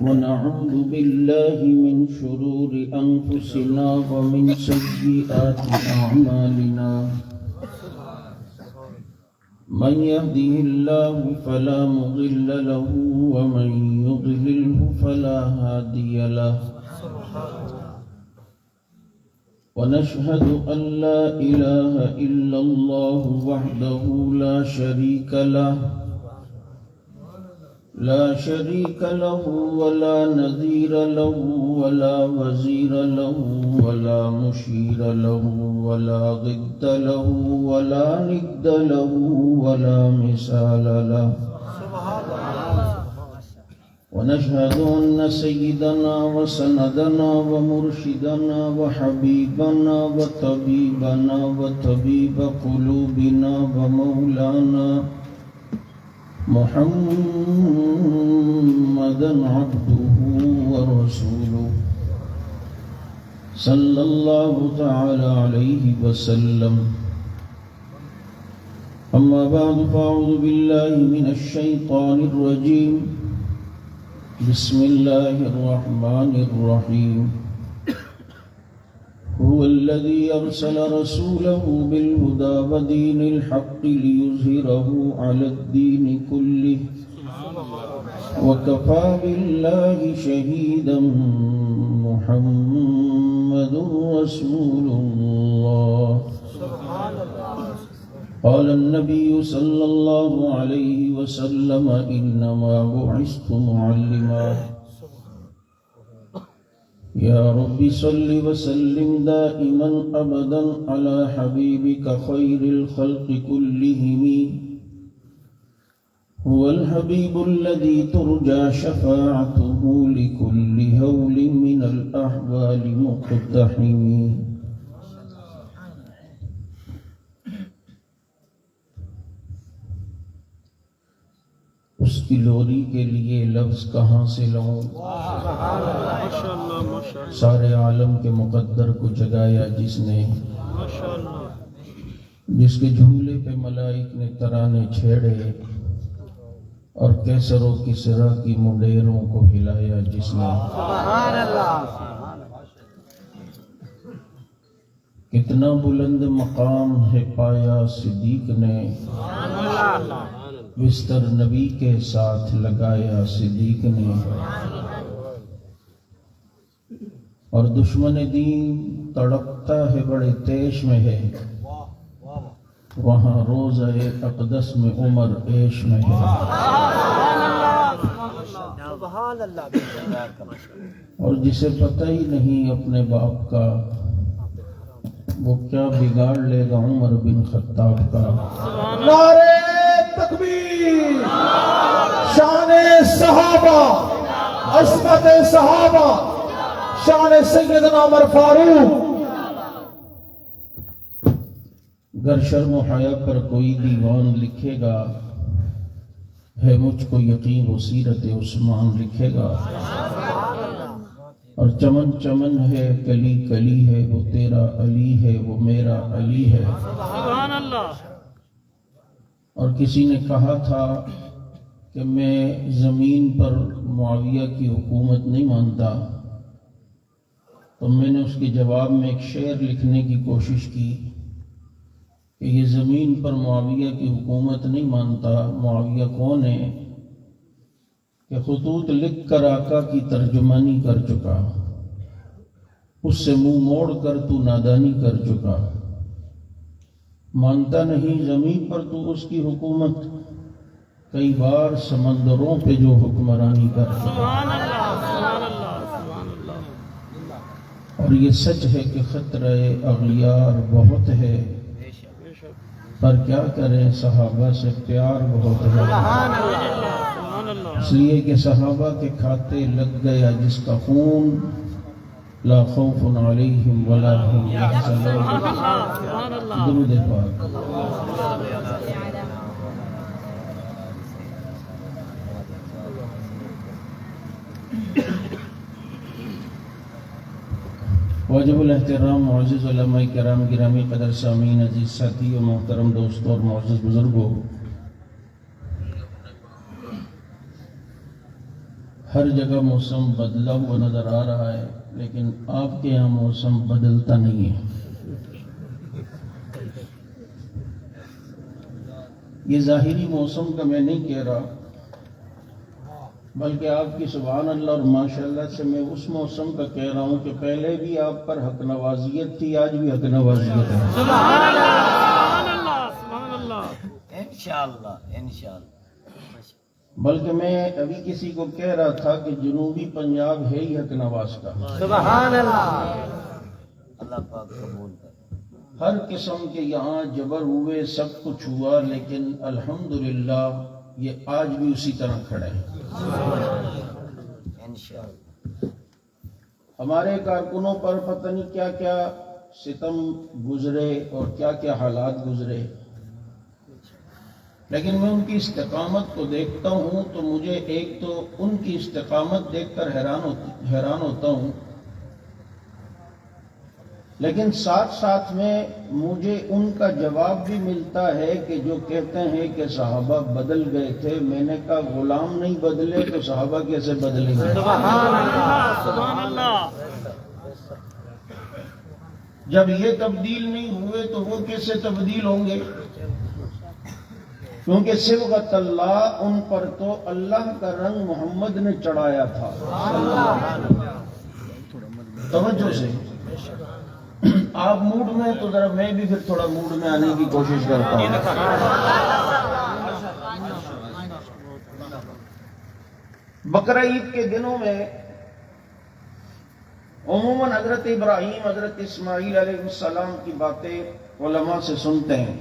ونعوذ بالله من شرور أنفسنا ومن سيئات أعمالنا من يهده الله فلا مضل له ومن يضلله فلا هادي له ونشهد أن لا إله إلا الله وحده لا شريك له ولا نذير له ولا وزير له ولا مشير له ولا ضد له ولا ند له ولا مثال له ونشهد أن سيدنا وسندنا ومرشدنا وحبيبنا وطبيبنا وطبيب قلوبنا ومولانا محمدا عبده ورسوله صلى الله تعالى عليه وسلم. أما بعد فأعوذ بالله من الشيطان الرجيم. بسم الله الرحمن الرحيم. هو الذي أرسل رسوله بالهدى ودين الحق ليظهره على الدين كله وكفى بالله شهيدا محمد رسول الله. قال النبي صلى الله عليه وسلم إنما بعثت معلما. يا رب صل وسلم دائما أبدا على حبيبك خير الخلق كلهم. هو الحبيب الذي ترجى شفاعته لكل هول من الأحوال مقتحم. اس کی لوری کے لیے لفظ کہاں سے لاؤں؟ سارے عالم کے مقدر کو جگایا جس نے، جس کے جھولے پہ ملائک نے ترانے چھیڑے اور کیسر و کسرا کی منڈیروں کو ہلایا جس نے. کتنا بلند مقام ہے پایا صدیق نے، بستر نبی کے ساتھ لگایا صدیق نے. اور دشمن دین تڑپتا ہے بڑے تیش میں ہے، وہاں روضہ اقدس میں عمر عیش میں ہے. اور جسے پتہ ہی نہیں اپنے باپ کا، وہ کیا بگاڑ لے گا عمر بن خطاب کا. نعرے تکبیر، شان صحابہ، عصمت صحابہ، شان سیدنا عمر فاروق. گر شرم و حیا پر کوئی دیوان لکھے گا، ہے مجھ کو یقین وہ سیرت عثمان لکھے گا. اور چمن چمن ہے، کلی کلی ہے، وہ تیرا علی ہے، وہ میرا علی ہے. سبحان اللہ. اور کسی نے کہا تھا کہ میں زمین پر معاویہ کی حکومت نہیں مانتا، تو میں نے اس کے جواب میں ایک شعر لکھنے کی کوشش کی کہ یہ زمین پر معاویہ کی حکومت نہیں مانتا. معاویہ کون ہے کہ خطوط لکھ کر آقا کی ترجمانی کر چکا، اس سے منہ موڑ کر تو نادانی کر چکا. مانتا نہیں زمین پر تو اس کی حکومت، کئی بار سمندروں پہ جو حکمرانی کر چکا. سبحان اللہ، سبحان اللہ، سبحان اللہ. اور یہ سچ ہے کہ خطرہ اغیار بہت ہے، پر کیا کریں صحابہ سے پیار بہت ہے. اس لیے کہ صحابہ کے کھاتے لگ گیا جس کا خون، لا خوف علیہم ولا هم يحزنون. درود پاک. واجب الاحترام معزز علماء کرام، گرامی قدر سامعین، عزیز ساتھی و محترم دوستوں اور معزز بزرگوں، ہر جگہ موسم بدلا ہوا نظر آ رہا ہے، لیکن آپ کے یہاں موسم بدلتا نہیں ہے۔ یہ ظاہری موسم کا میں نہیں کہہ رہا، بلکہ آپ کی سبحان اللہ اور ماشاءاللہ سے میں اس موسم کا کہہ رہا ہوں کہ پہلے بھی آپ پر حق نوازیت تھی، آج بھی حق نوازیت ہے۔ سبحان اللہ، سبحان اللہ، سبحان اللہ، انشاءاللہ انشاءاللہ۔ بلکہ میں ابھی کسی کو کہہ رہا تھا کہ جنوبی پنجاب ہے ہی حق نواز کا۔ سبحان اللہ، اللہ پاک قبول کر۔ ہر قسم کے یہاں جبر ہوئے، سب کچھ ہوا، لیکن الحمدللہ یہ آج بھی اسی طرح کھڑے ہیں۔ انشاءاللہ۔ ہمارے کارکنوں پر پتہ نہیں کیا کیا ستم گزرے اور کیا کیا حالات گزرے، لیکن میں ان کی استقامت کو دیکھتا ہوں تو مجھے ایک تو ان کی استقامت دیکھ کر حیران ہوتا ہوں، لیکن ساتھ ساتھ میں مجھے ان کا جواب بھی ملتا ہے کہ جو کہتے ہیں کہ صحابہ بدل گئے تھے، میں نے کہا غلام نہیں بدلے تو صحابہ کیسے بدلیں گے؟ سبحان اللہ، سبحان اللہ، جب یہ تبدیل نہیں ہوئے تو وہ کیسے تبدیل ہوں گے؟ کیونکہ صبغت اللہ، ان پر تو اللہ کا رنگ محمد نے چڑھایا تھا۔ توجہ سے آپ موڈ میں تو ذرا میں بھی پھر تھوڑا موڈ میں آنے کی کوشش کرتا ہوں۔ بقرہ عید کے دنوں میں عموماً حضرت ابراہیم، حضرت اسماعیل علیہ السلام کی باتیں علماء سے سنتے ہیں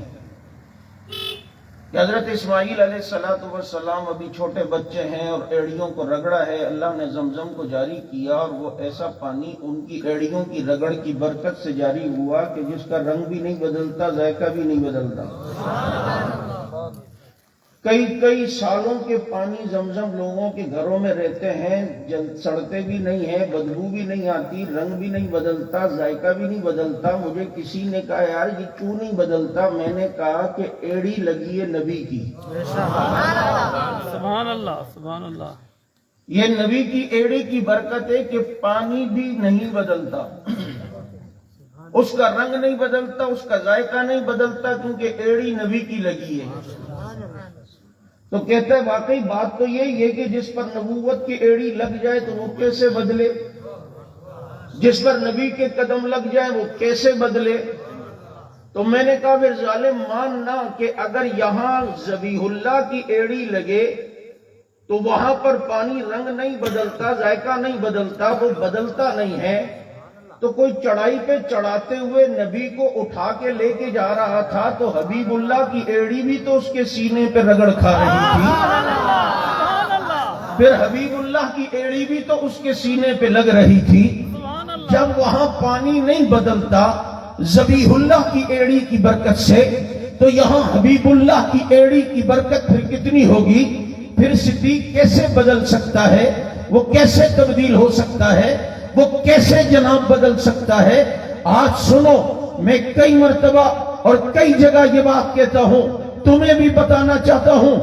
کہ حضرت اسماعیل علیہ السلام ابھی چھوٹے بچے ہیں اور ایڑیوں کو رگڑا ہے، اللہ نے زمزم کو جاری کیا اور وہ ایسا پانی ان کی ایڑیوں کی رگڑ کی برکت سے جاری ہوا کہ جس کا رنگ بھی نہیں بدلتا، ذائقہ بھی نہیں بدلتا۔ کئی سالوں کے پانی زمزم لوگوں کے گھروں میں رہتے ہیں، سڑتے بھی نہیں ہیں، بدبو بھی نہیں آتی، رنگ بھی نہیں بدلتا، ذائقہ بھی نہیں بدلتا۔ مجھے کسی نے کہا یار یہ کیوں نہیں بدلتا؟ میں نے کہا کہ ایڑی لگی ہے نبی کی۔ سبحان اللہ، سبحان اللہ، یہ نبی کی ایڑی کی برکت ہے کہ پانی بھی نہیں بدلتا، اس کا رنگ نہیں بدلتا، اس کا ذائقہ نہیں بدلتا، کیونکہ ایڑی نبی کی لگی ہے۔ تو کہتا ہے واقعی بات تو یہی ہے کہ جس پر نبوت کی ایڑی لگ جائے تو وہ کیسے بدلے، جس پر نبی کے قدم لگ جائے وہ کیسے بدلے۔ تو میں نے کہا پھر ظالم ماننا کہ اگر یہاں ذبیح اللہ کی ایڑی لگے تو وہاں پر پانی رنگ نہیں بدلتا، ذائقہ نہیں بدلتا، وہ بدلتا نہیں ہے، تو کوئی چڑھائی پہ چڑھاتے ہوئے نبی کو اٹھا کے لے کے جا رہا تھا تو حبیب اللہ کی ایڑی بھی تو اس کے سینے پہ رگڑ کھا رہی تھی، پھر حبیب اللہ کی ایڑی بھی تو اس کے سینے پہ لگ رہی تھی۔ جب وہاں پانی نہیں بدلتا ذبیح اللہ کی ایڑی کی برکت سے، تو یہاں حبیب اللہ کی ایڑی کی برکت پھر کتنی ہوگی؟ پھر صدیق کیسے بدل سکتا ہے؟ وہ کیسے تبدیل ہو سکتا ہے؟ وہ کیسے جناب بدل سکتا ہے؟ آج سنو، میں کئی مرتبہ اور کئی جگہ یہ بات کہتا ہوں، تمہیں بھی بتانا چاہتا ہوں۔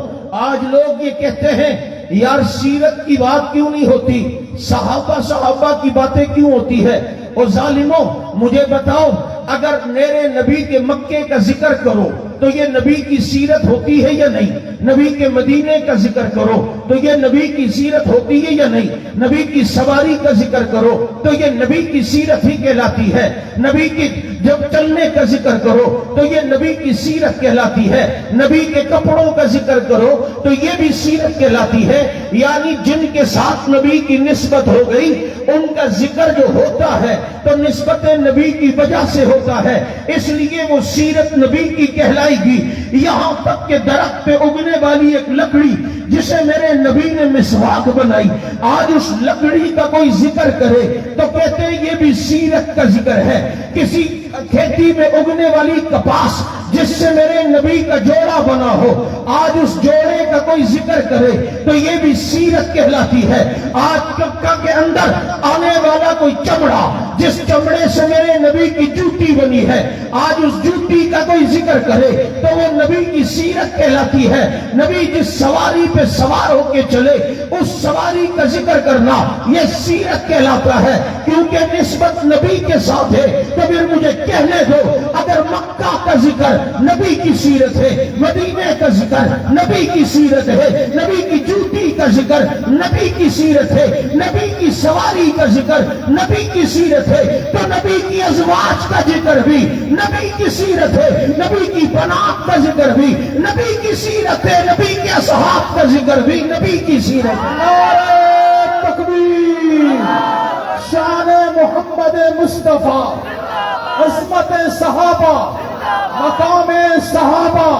آج لوگ یہ کہتے ہیں یار سیرت کی بات کیوں نہیں ہوتی، صحابہ کی باتیں کیوں ہوتی ہے؟ اور ظالموں مجھے بتاؤ، اگر میرے نبی کے مکے کا ذکر کرو تو یہ نبی کی سیرت ہوتی ہے یا نہیں؟ نبی کے مدینے کا ذکر کرو تو یہ نبی کی سیرت ہوتی ہے یا نہیں؟ نبی کی سواری کا ذکر کرو تو یہ نبی کی سیرت ہی کہلاتی ہے۔ نبی کی جب چلنے کا ذکر کرو تو یہ نبی کی سیرت کہلاتی ہے۔ نبی کے کپڑوں کا ذکر کرو تو یہ بھی سیرت کہلاتی ہے۔ یعنی جن کے ساتھ نبی کی نسبت ہو گئی ان کا ذکر جو ہوتا ہے تو نسبت نبی کی وجہ سے ہوتا ہے، اس لیے وہ سیرت نبی کی کہلائے گی۔ یہاں تک کہ درخت پہ اگنے والی ایک لکڑی جسے میرے نبی نے مسواک بنائی، آج اس لکڑی کا کوئی ذکر کرے تو کہتے ہیں یہ بھی سیرت کا ذکر ہے۔ کسی کھیتی میں اگنے والی کپاس جس سے میرے نبی کا جوڑا بنا ہو، آج اس جوڑے کا کوئی ذکر کرے تو یہ بھی سیرت کہلاتی ہے۔ آج مکہ کے اندر آنے والا کوئی چمڑا جس چمڑے سے میرے نبی کی جوتی بنی ہے، آج اس جوتی کا کوئی ذکر کرے تو وہ نبی کی سیرت کہلاتی ہے۔ نبی جس سواری پہ سوار ہو کے چلے اس سواری کا ذکر کرنا یہ سیرت کہلاتا ہے، کیونکہ نسبت نبی کے ساتھ ہے۔ تو پھر مجھے کہنے دو، اگر مکہ کا ذکر نبی کی سیرت ہے، مدینے کا ذکر نبی کی سیرت ہے، نبی کی جوتی کا ذکر نبی کی سیرت ہے، نبی کی سواری کا ذکر نبی کی سیرت ہے، تو نبی کی ازواج کا ذکر بھی نبی کی سیرت ہے، نبی کی بنات کا ذکر بھی نبی کی سیرت ہے، نبی کے اصحاب کا ذکر بھی نبی کی سیرت ہے۔ نعرہ تکبیر، شان محمد مصطفیٰ، عصمت صحابہ، مقام صحابہ،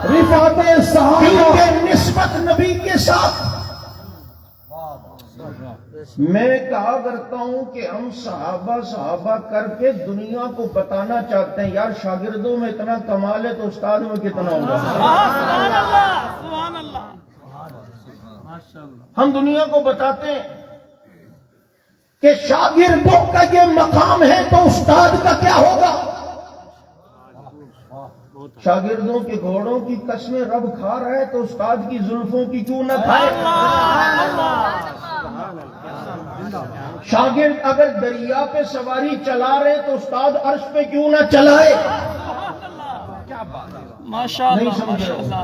رفعت صحابہ، کیونکہ نسبت نبی کے ساتھ۔ میں کہا کرتا ہوں کہ ہم صحابہ کر کے دنیا کو بتانا چاہتے ہیں، یار شاگردوں میں اتنا کمال ہے تو استاد میں کتنا ہوگا۔ سبحان اللہ، سبحان اللہ، ہم دنیا کو بتاتے ہیں کہ شاگردوں کا یہ مقام ہے تو استاد کا کیا ہوگا۔ شاگردوں کے گھوڑوں کی قسمیں رب کھا رہا ہے تو استاد کی زلفوں کی کیوں نہ کھائے۔ شاگرد اگر دریا پہ سواری چلا رہے تو استاد عرش پہ کیوں نہ چلائے۔ ماشاء اللہ، ماشاء اللہ۔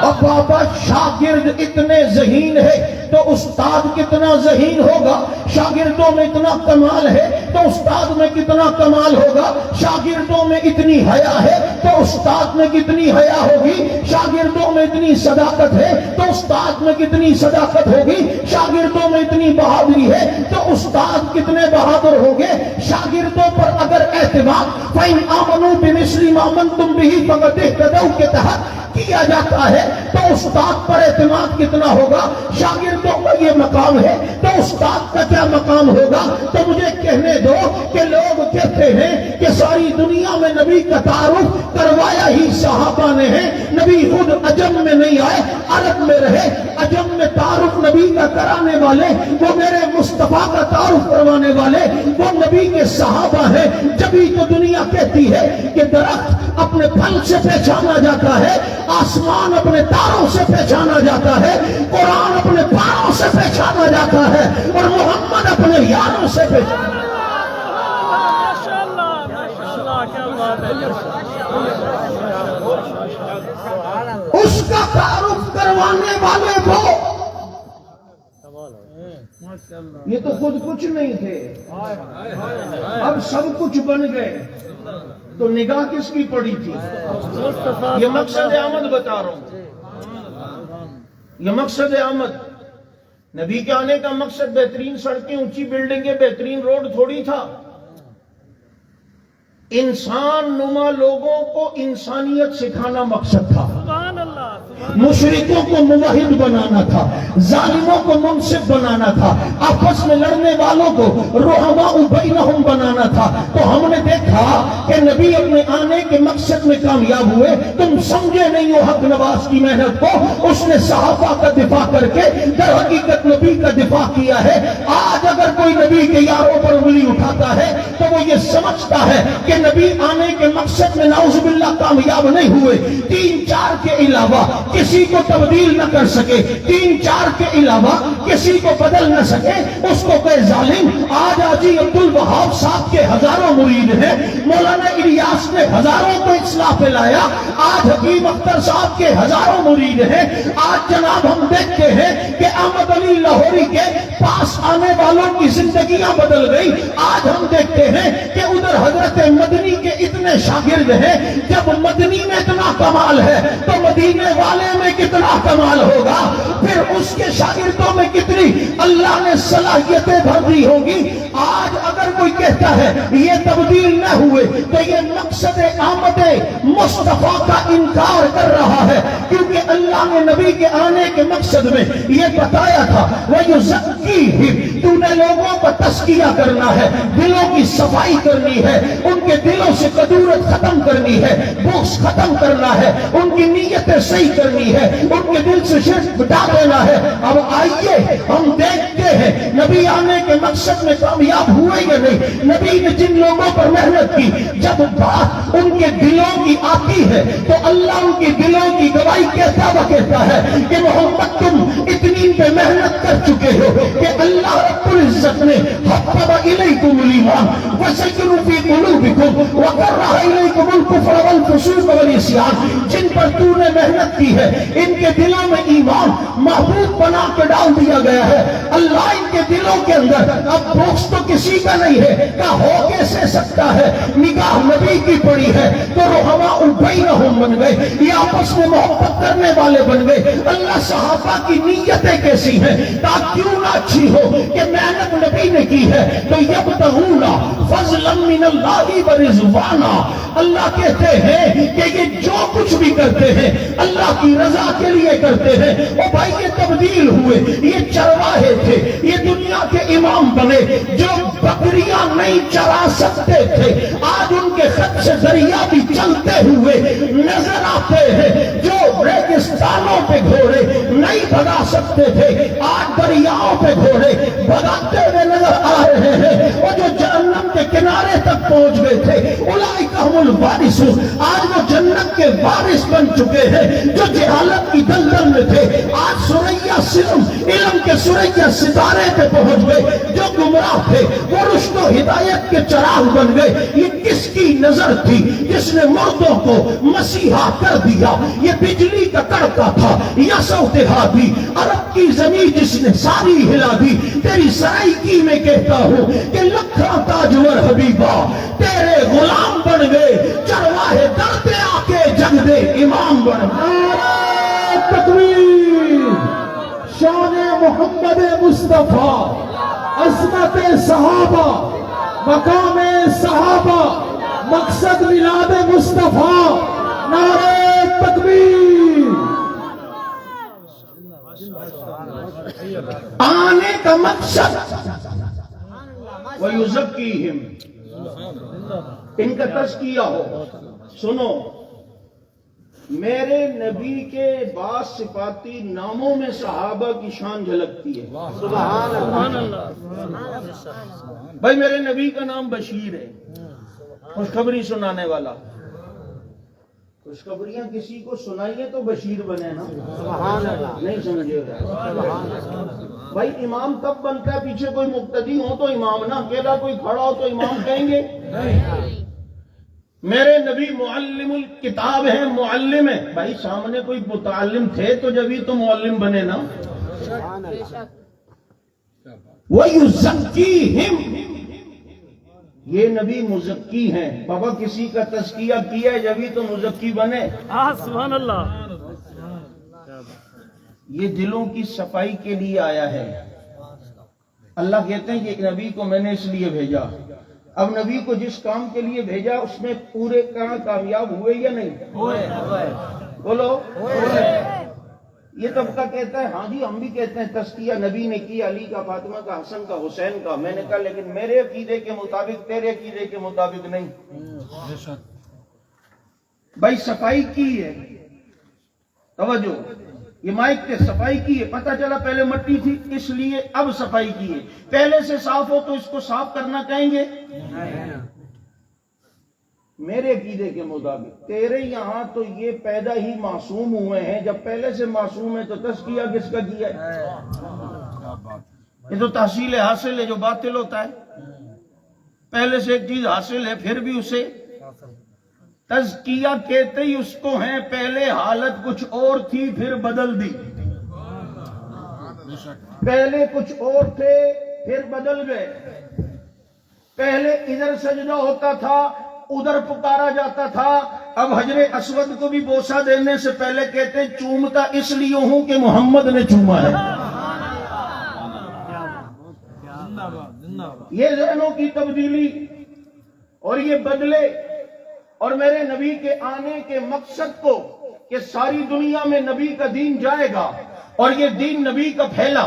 اور بابا شاگرد اتنے ذہین ہے تو استاد کتنا ذہین ہوگا۔ شاگردوں میں اتنا کمال ہے تو استاد میں کتنا کمال ہوگا۔ شاگردوں میں اتنی حیا ہے تو استاد میں کتنی حیا ہوگی۔ شاگردوں میں اتنی صداقت ہے تو استاد میں کتنی صداقت ہوگی۔ شاگردوں میں اتنی بہادری ہے تو استاد کتنے بہادر ہوگے۔ شاگردوں پر اگر اعتماد فَإِنْ آمَنُوا بِمِثْلِ مَا آمَنْتُمْ بِهِ فَقَدِ اهْتَدَوْا کے تحت کیا جاتا ہے تو استاد پر اعتماد کتنا ہوگا۔ شاگردوں کا یہ مقام ہے تو استاد کا کیا مقام ہوگا۔ تو مجھے کہنے دو کہ لوگ کہتے ہیں کہ ساری دنیا میں نبی کا تعارف کروایا ہی صحابہ نے ہے، نبی خود عجم میں نہیں آئے، عرب میں رہے، عجم میں تعارف نبی کا کرانے والے وہ میرے مصطفیٰ کا تعارف کروانے والے وہ نبی کے صحابہ ہیں۔ جبھی تو دنیا کہتی ہے کہ درخت اپنے پھل سے پہچانا جاتا ہے، آسمان اپنے تاروں سے پہچانا جاتا ہے، قرآن اپنے پاروں سے پہچانا جاتا ہے اور محمد اپنے یاروں سے پہچانا جاتا ہے۔ ماشاء اللہ، ماشاء اللہ، کیا بات ہے۔ اس کا تعارف کروانے والے وہ، یہ تو خود کچھ نہیں تھے، اب سب کچھ بن گئے، تو نگاہ کس کی پڑی تھی۔ یہ مقصد آمد بتا رہا ہوں، یہ مقصد آمد۔ نبی کے آنے کا مقصد بہترین سڑکیں، اونچی بلڈنگیں، بہترین روڈ تھوڑی تھا۔ انسان نما لوگوں کو انسانیت سکھانا مقصد تھا۔ سبحان اللہ، مشرکوں کو موحد بنانا تھا، ظالموں کو منصف بنانا تھا، آپس میں لڑنے والوں کو رحماء بینہم بنانا تھا۔ تو ہم نے دیکھا کہ نبی اپنے آنے کے مقصد میں کامیاب ہوئے۔ تم سمجھے نہیں ہو حق نواز کی محنت کو، اس نے صحابہ کا دفاع کر کے در حقیقت نبی کا دفاع کیا ہے۔ آج اگر کوئی نبی کے یاروں پر انگلی اٹھاتا ہے تو وہ یہ سمجھتا ہے کہ نبی آنے کے مقصد میں نعوذ باللہ کامیاب نہیں ہوئے، 3-4 کے علاوہ کسی کو تبدیل نہ کر سکے، 3-4 کے علاوہ کسی کو بدل نہ سکے، اس کو کہ ظالم۔ آج حاجی عبدالوہاب صاحب کے ہزاروں مرید ہیں، مولانا الیاس نے ہزاروں کو اصلاح پہ لایا، آج حکیم اختر صاحب کے ہزاروں مرید ہیں۔ آج جناب ہم دیکھتے ہیں کہ احمد علی لاہوری کے پاس آنے والوں کی زندگیاں بدل گئی۔ آج ہم دیکھتے ہیں کہ ادھر حضرت مدنی کے اتنے شاگرد ہیں۔ جب مدنی میں اتنا کمال ہے تو مدینے والے میں کتنا کمال ہوگا، پھر اس کے شاگردوں میں کتنی اللہ نے صلاحیتیں بھر دی ہوں گی۔ آج اگر کوئی کہتا ہے یہ تبدیل نہ ہوئے تو یہ مقصد آمد مصطفیٰ کا انکار کر رہا ہے، کیونکہ اللہ نے نبی کے آنے کے مقصد میں یہ بتایا تھا وَيُزَكِّيهِمْ، تو نے لوگوں کا تزکیہ کرنا ہے، دلوں کی صفائی کرنی ہے، ان کے دلوں سے کدورت ختم کرنی ہے، بغض ختم کرنا ہے، ان کی نیتیں صحیح کرنی ہے، ان کے دل سے شرک مٹا دینا ہے۔ اب آئیے ہم دیکھتے ہیں نبی آنے کے مقصد میں کامیاب ہوئے یا نہیں۔ نبی نے جن لوگوں پر محنت کی، جب بات ان کے دلوں کی آتی ہے تو اللہ ان کی دلوں کی گواہی کہتا وہ کہتا ہے کہ محمد تم اتنی پہ محنت کر چکے ہو کہ اللہ رب العزت نے حبب الیکم الایمان وسکن فی قلوبکم وکرہ الیکم الکفر والفسوق والعصیان، جن پر تو نے محنت کی ہے ان کے دلوں میں ایمان محبوب بنا کے ڈال دیا گیا ہے۔ اللہ ان کے دلوں کے اندر اب بغض تو کسی کا نہیں ہے، کہ ہو کیسے سکتا ہے، نگاہ نبی کی پڑی ہے تو رحماء بینہم بن گئے، یہ آپس میں محبت کرنے والے بن گئے۔ اللہ صحابہ کی نیتیں کیسی ہیں، تاکہ کیوں نہ اچھی ہو کہ محنت نبی نے کی ہے تو یبتغون فضلا من اللہ ورضوانا، اللہ کہتے ہیں کہ یہ جو کچھ بھی کرتے ہیں اللہ کی رضا کے لیے کرتے ہیں۔ او بھائی یہ تبدیل ہوئے، یہ چرواہے تھے، یہ دنیا کے امام بنے، جو بکریاں نہیں چرا سکتے تھے آج ان کے خط سے دریا بھی چلتے ہوئے نظر آتے ہیں، جو ریگستانوں پہ گھوڑے نہیں بھگا سکتے تھے آج دریاؤں پہ گھوڑے بھگاتے ہوئے نظر آ رہے ہیں، اور جو جہنم کے کنارے تک پہنچ گئے تھے اولئک هم الوارثون، آج وہ جنت کے وارث بن چکے ہیں۔ جو جہالت کی دلدل میں تھے آج سریا سلم علم کے سریا ستارے پہ پہنچ گئے، جو گمراہ تھے وہ رشد و ہدایت کے چراغ بن گئے۔ یہ کس کی نظر تھی جس نے مردوں کو مسیحا کر دیا؟ یہ بجلی کا کڑکا تھا یا سوتہا تھی؟ عرب کی زمین جس نے ساری ہلا دی۔ تیری سرائکی میں کہتا ہوں کہ لکھاں تاجور حبیبہ تیرے غلام بن گئے، چرواہے ڈرتے آ کے جگ دے امام بن گئے۔ تکبیر، شان محمد مصطفیٰ، عظمت صحابہ، مقام صحابہ، مقصد میلاد مصطفیٰ، نعرہ تکبیر۔ آنے کا مقصد وَيُزَكِّيهِمْ، ان کا تزکیہ ہو۔ سنو، میرے نبی کے بعض صفاتی ناموں میں صحابہ کی شان جھلکتی ہے۔ سبحان اللہ۔ بھائی میرے نبی کا نام بشیر ہے، خوشخبری سنانے والا۔ خوشخبریاں کسی کو سنائیے تو بشیر بنے نا، سبحان اللہ۔ نہیں سمجھے گا؟ بھائی امام کب بنتا ہے؟ پیچھے کوئی مقتدی ہو تو امام نا، اکیلا کوئی کھڑا ہو تو امام کہیں گے؟ میرے نبی معلم الکتاب ہیں، معلم ہے۔ بھائی سامنے کوئی متعلم تھے تو جب ہی تو معلم بنے نا۔ وَيُزَكِّيهِمْ، یہ نبی مزکی ہیں۔ بابا کسی کا تزکیہ کیا ہے جب ہی تو مزکی بنے۔ سبحان اللہ۔ یہ دلوں کی صفائی کے لیے آیا ہے۔ اللہ کہتے ہیں کہ نبی کو میں نے اس لیے بھیجا۔ اب نبی کو جس کام کے لیے بھیجا اس میں پورے کامیاب ہوئے یا نہیں ہوئے؟ بولو۔ یہ طبقہ کہتا ہے ہاں جی ہم بھی کہتے ہیں تزکیہ نبی نے کیا، علی کا، فاطمہ کا، حسن کا، حسین کا۔ میں نے کہا لیکن میرے عقیدے کے مطابق، تیرے عقیدے کے مطابق نہیں۔ بھائی صفائی کی ہے، توجہ، یہ مائک کے صفائی کی ہے۔ پتہ چلا پہلے مٹی تھی اس لیے اب صفائی کی ہے۔ پہلے سے صاف ہو تو اس کو صاف کرنا کہیں گے؟ میرے عقیدے کے مطابق تیرے یہاں تو یہ پیدا ہی معصوم ہوئے ہیں، جب پہلے سے معصوم ہے تو تزکیہ کس کا کیا ہے؟ یہ تو تحصیل حاصل ہے جو باطل ہوتا ہے۔ پہلے سے ایک چیز حاصل ہے پھر بھی اسے تزکیہ کہتے ہی اس کو ہیں، پہلے حالت کچھ اور تھی پھر بدل دی، پہلے کچھ اور تھے پھر بدل گئے۔ پہلے ادھر سجدہ ہوتا تھا ادھر پکارا جاتا تھا، اب حجر اسود کو بھی بوسہ دینے سے پہلے کہتے ہیں چومتا اس لیے ہوں کہ محمد نے چوما ہے۔ یہ ذہنوں کی تبدیلی اور یہ بدلے، اور میرے نبی کے آنے کے مقصد کو کہ ساری دنیا میں نبی کا دین جائے گا اور یہ دین نبی کا پھیلا.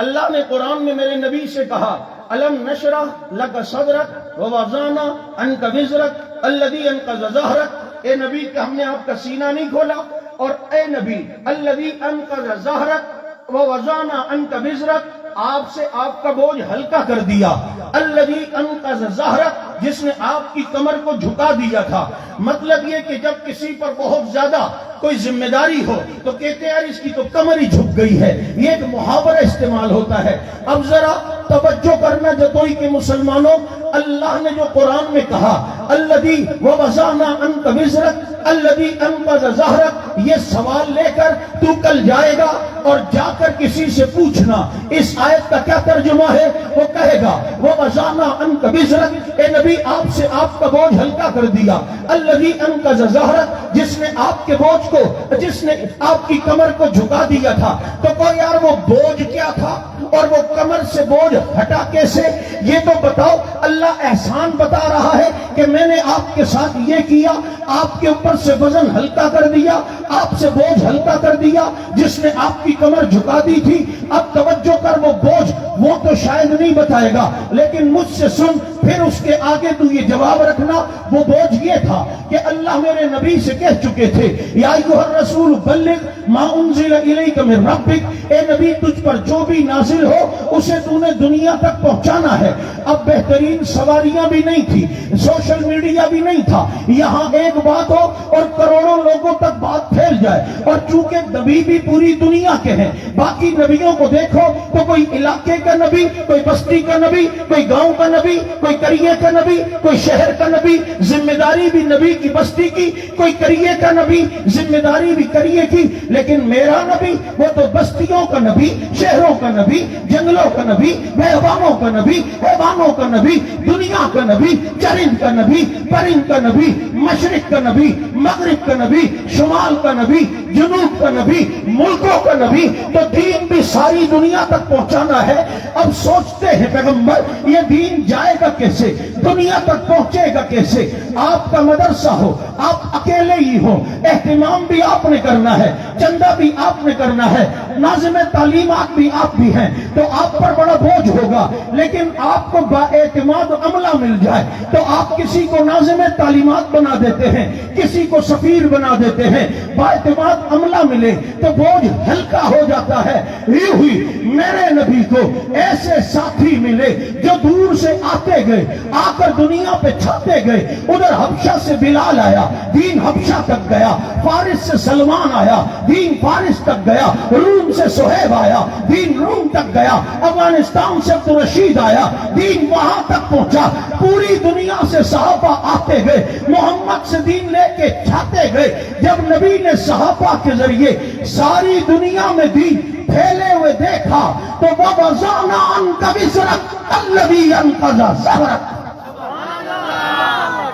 اللہ نے قرآن میں میرے نبی سے کہا الم نشرح لک صدرک ووضعنا عنک وزرک الذی انقض ظہرک. اے نبی کہ ہم نے آپ کا سینہ نہیں کھولا، اور اے نبی الذی انقض ظہرک ووضعنا عنک وزرک، آپ سے آپ کا بوجھ ہلکا کر دیا. الذی انقض ظہرک، جس نے آپ کی کمر کو جھکا دیا تھا. مطلب یہ کہ جب کسی پر بہت زیادہ کوئی ذمہ داری ہو تو کہتے ہیں یار اس کی تو کمر ہی جھک گئی ہے. یہ ایک محاورہ استعمال ہوتا ہے. اب ذرا توجہ کرنا جدوئی کے مسلمانوں، اللہ نے جو قرآن میں کہا الذی ووضعنا عنک وزرک الذی انقض ظہرک، یہ سوال لے کر تو کل جائے گا اور جا کر کسی سے پوچھنا اس آیت کا کیا ترجمہ ہے. وہ کہے گا ووضعنا عنک وزرک، اے نبی آپ سے آپ کا بوجھ ہلکا کر دیا. الذی انقض ظہرک، جس نے آپ کے بوجھ کو، جس نے آپ کی کمر کو جھکا دیا تھا. تو کوئی یار وہ بوجھ کیا تھا اور وہ کمر سے بوجھ ہٹا کیسے؟ یہ تو بتاؤ. اللہ احسان بتا رہا ہے کہ میں نے آپ کے ساتھ یہ کیا، آپ کے اوپر سے وزن ہلکا کر دیا، آپ سے بوجھ ہلکا کر دیا. جس نے آپ کی کمر جھکا دی تھی، اب توجہ کر، وہ بوجھ وہ تو شاید نہیں بتائے گا، لیکن مجھ سے سن، پھر اس کے آگے تو یہ جواب رکھنا. وہ بوجھ یہ تھا کہ اللہ میرے نبی سے کہہ چکے تھے یا ایھا الرسول بلغ ما انزل الیک من ربک، اے نبی تجھ پر جو بھی نازل ہو اسے تو نے دنیا تک پہنچانا ہے. اب بہترین سواریاں بھی نہیں تھی، سوشل میڈیا بھی نہیں تھا. یہاں ایک بات ہو اور کروڑوں لوگوں تک بات پھیل جائے. اور چونکہ نبی بھی پوری دنیا کے ہیں، باقی نبیوں کو دیکھو تو کوئی علاقے کا نبی، کوئی بستی کا نبی، کوئی گاؤں کا نبی، کوئی قریے کا نبی، کوئی شہر کا نبی. ذمہ داری بھی نبی کی بستی کی، کوئی قریے کا نبی، ذمہ داری بھی قریے کی. لیکن میرا نبی وہ تو بستیوں کا نبی، شہروں کا نبی، جنگلوں کا نبی، بیابانوں کا نبی، حیوانوں کا نبی، دنیا کا نبی، چرند کا نبی، پرند کا نبی، مشرق کا نبی، مغرب کا نبی، شمال کا نبی، جنوب کا نبی، ملکوں کا نبی. تو دین بھی ساری دنیا تک پہنچانا ہے. اب سوچتے ہیں پیغمبر یہ دین جائے گا کیسے، دنیا تک پہنچے گا کیسے؟ آپ کا مدرسہ ہو، آپ اکیلے ہی ہو، اہتمام بھی آپ نے کرنا ہے، چندہ بھی آپ نے کرنا ہے، ناظم تعلیمات بھی آپ بھی ہیں، تو آپ پر بڑا بوجھ ہوگا. لیکن آپ کو با اعتماد عملہ مل جائے تو آپ کسی کو ناظم تعلیمات بنا دیتے ہیں، کسی کو سفیر بنا دیتے ہیں. با اعتماد عملہ ملے تو بوجھ ہلکا ہو جاتا ہے. یوں ہی میرے نبی کو ایسے ساتھی ملے جو دور سے آتے گئے، آ کر دنیا پہ چھاتے گئے. ادھر حبشہ سے بلال آیا، دین حبشہ تک گیا. فارس سے سلمان آیا، دین فارس تک گیا. روم سے صہیب آیا، دین روم تک گیا. افغانستان سے عبد الرشید آیا، دین وہاں تک پہنچا. پوری دنیا سے صحابہ آتے گئے، محمد سے دین لے کے چھاتے گئے. جب نبی نے صحابہ کے ذریعے ساری دنیا میں دین پھیلے ہوئے دیکھا تو وَوَضَعْنَا عَنْكَ وِزْرَكَ الَّذِي أَنقَضَ ظَهْرَكَ.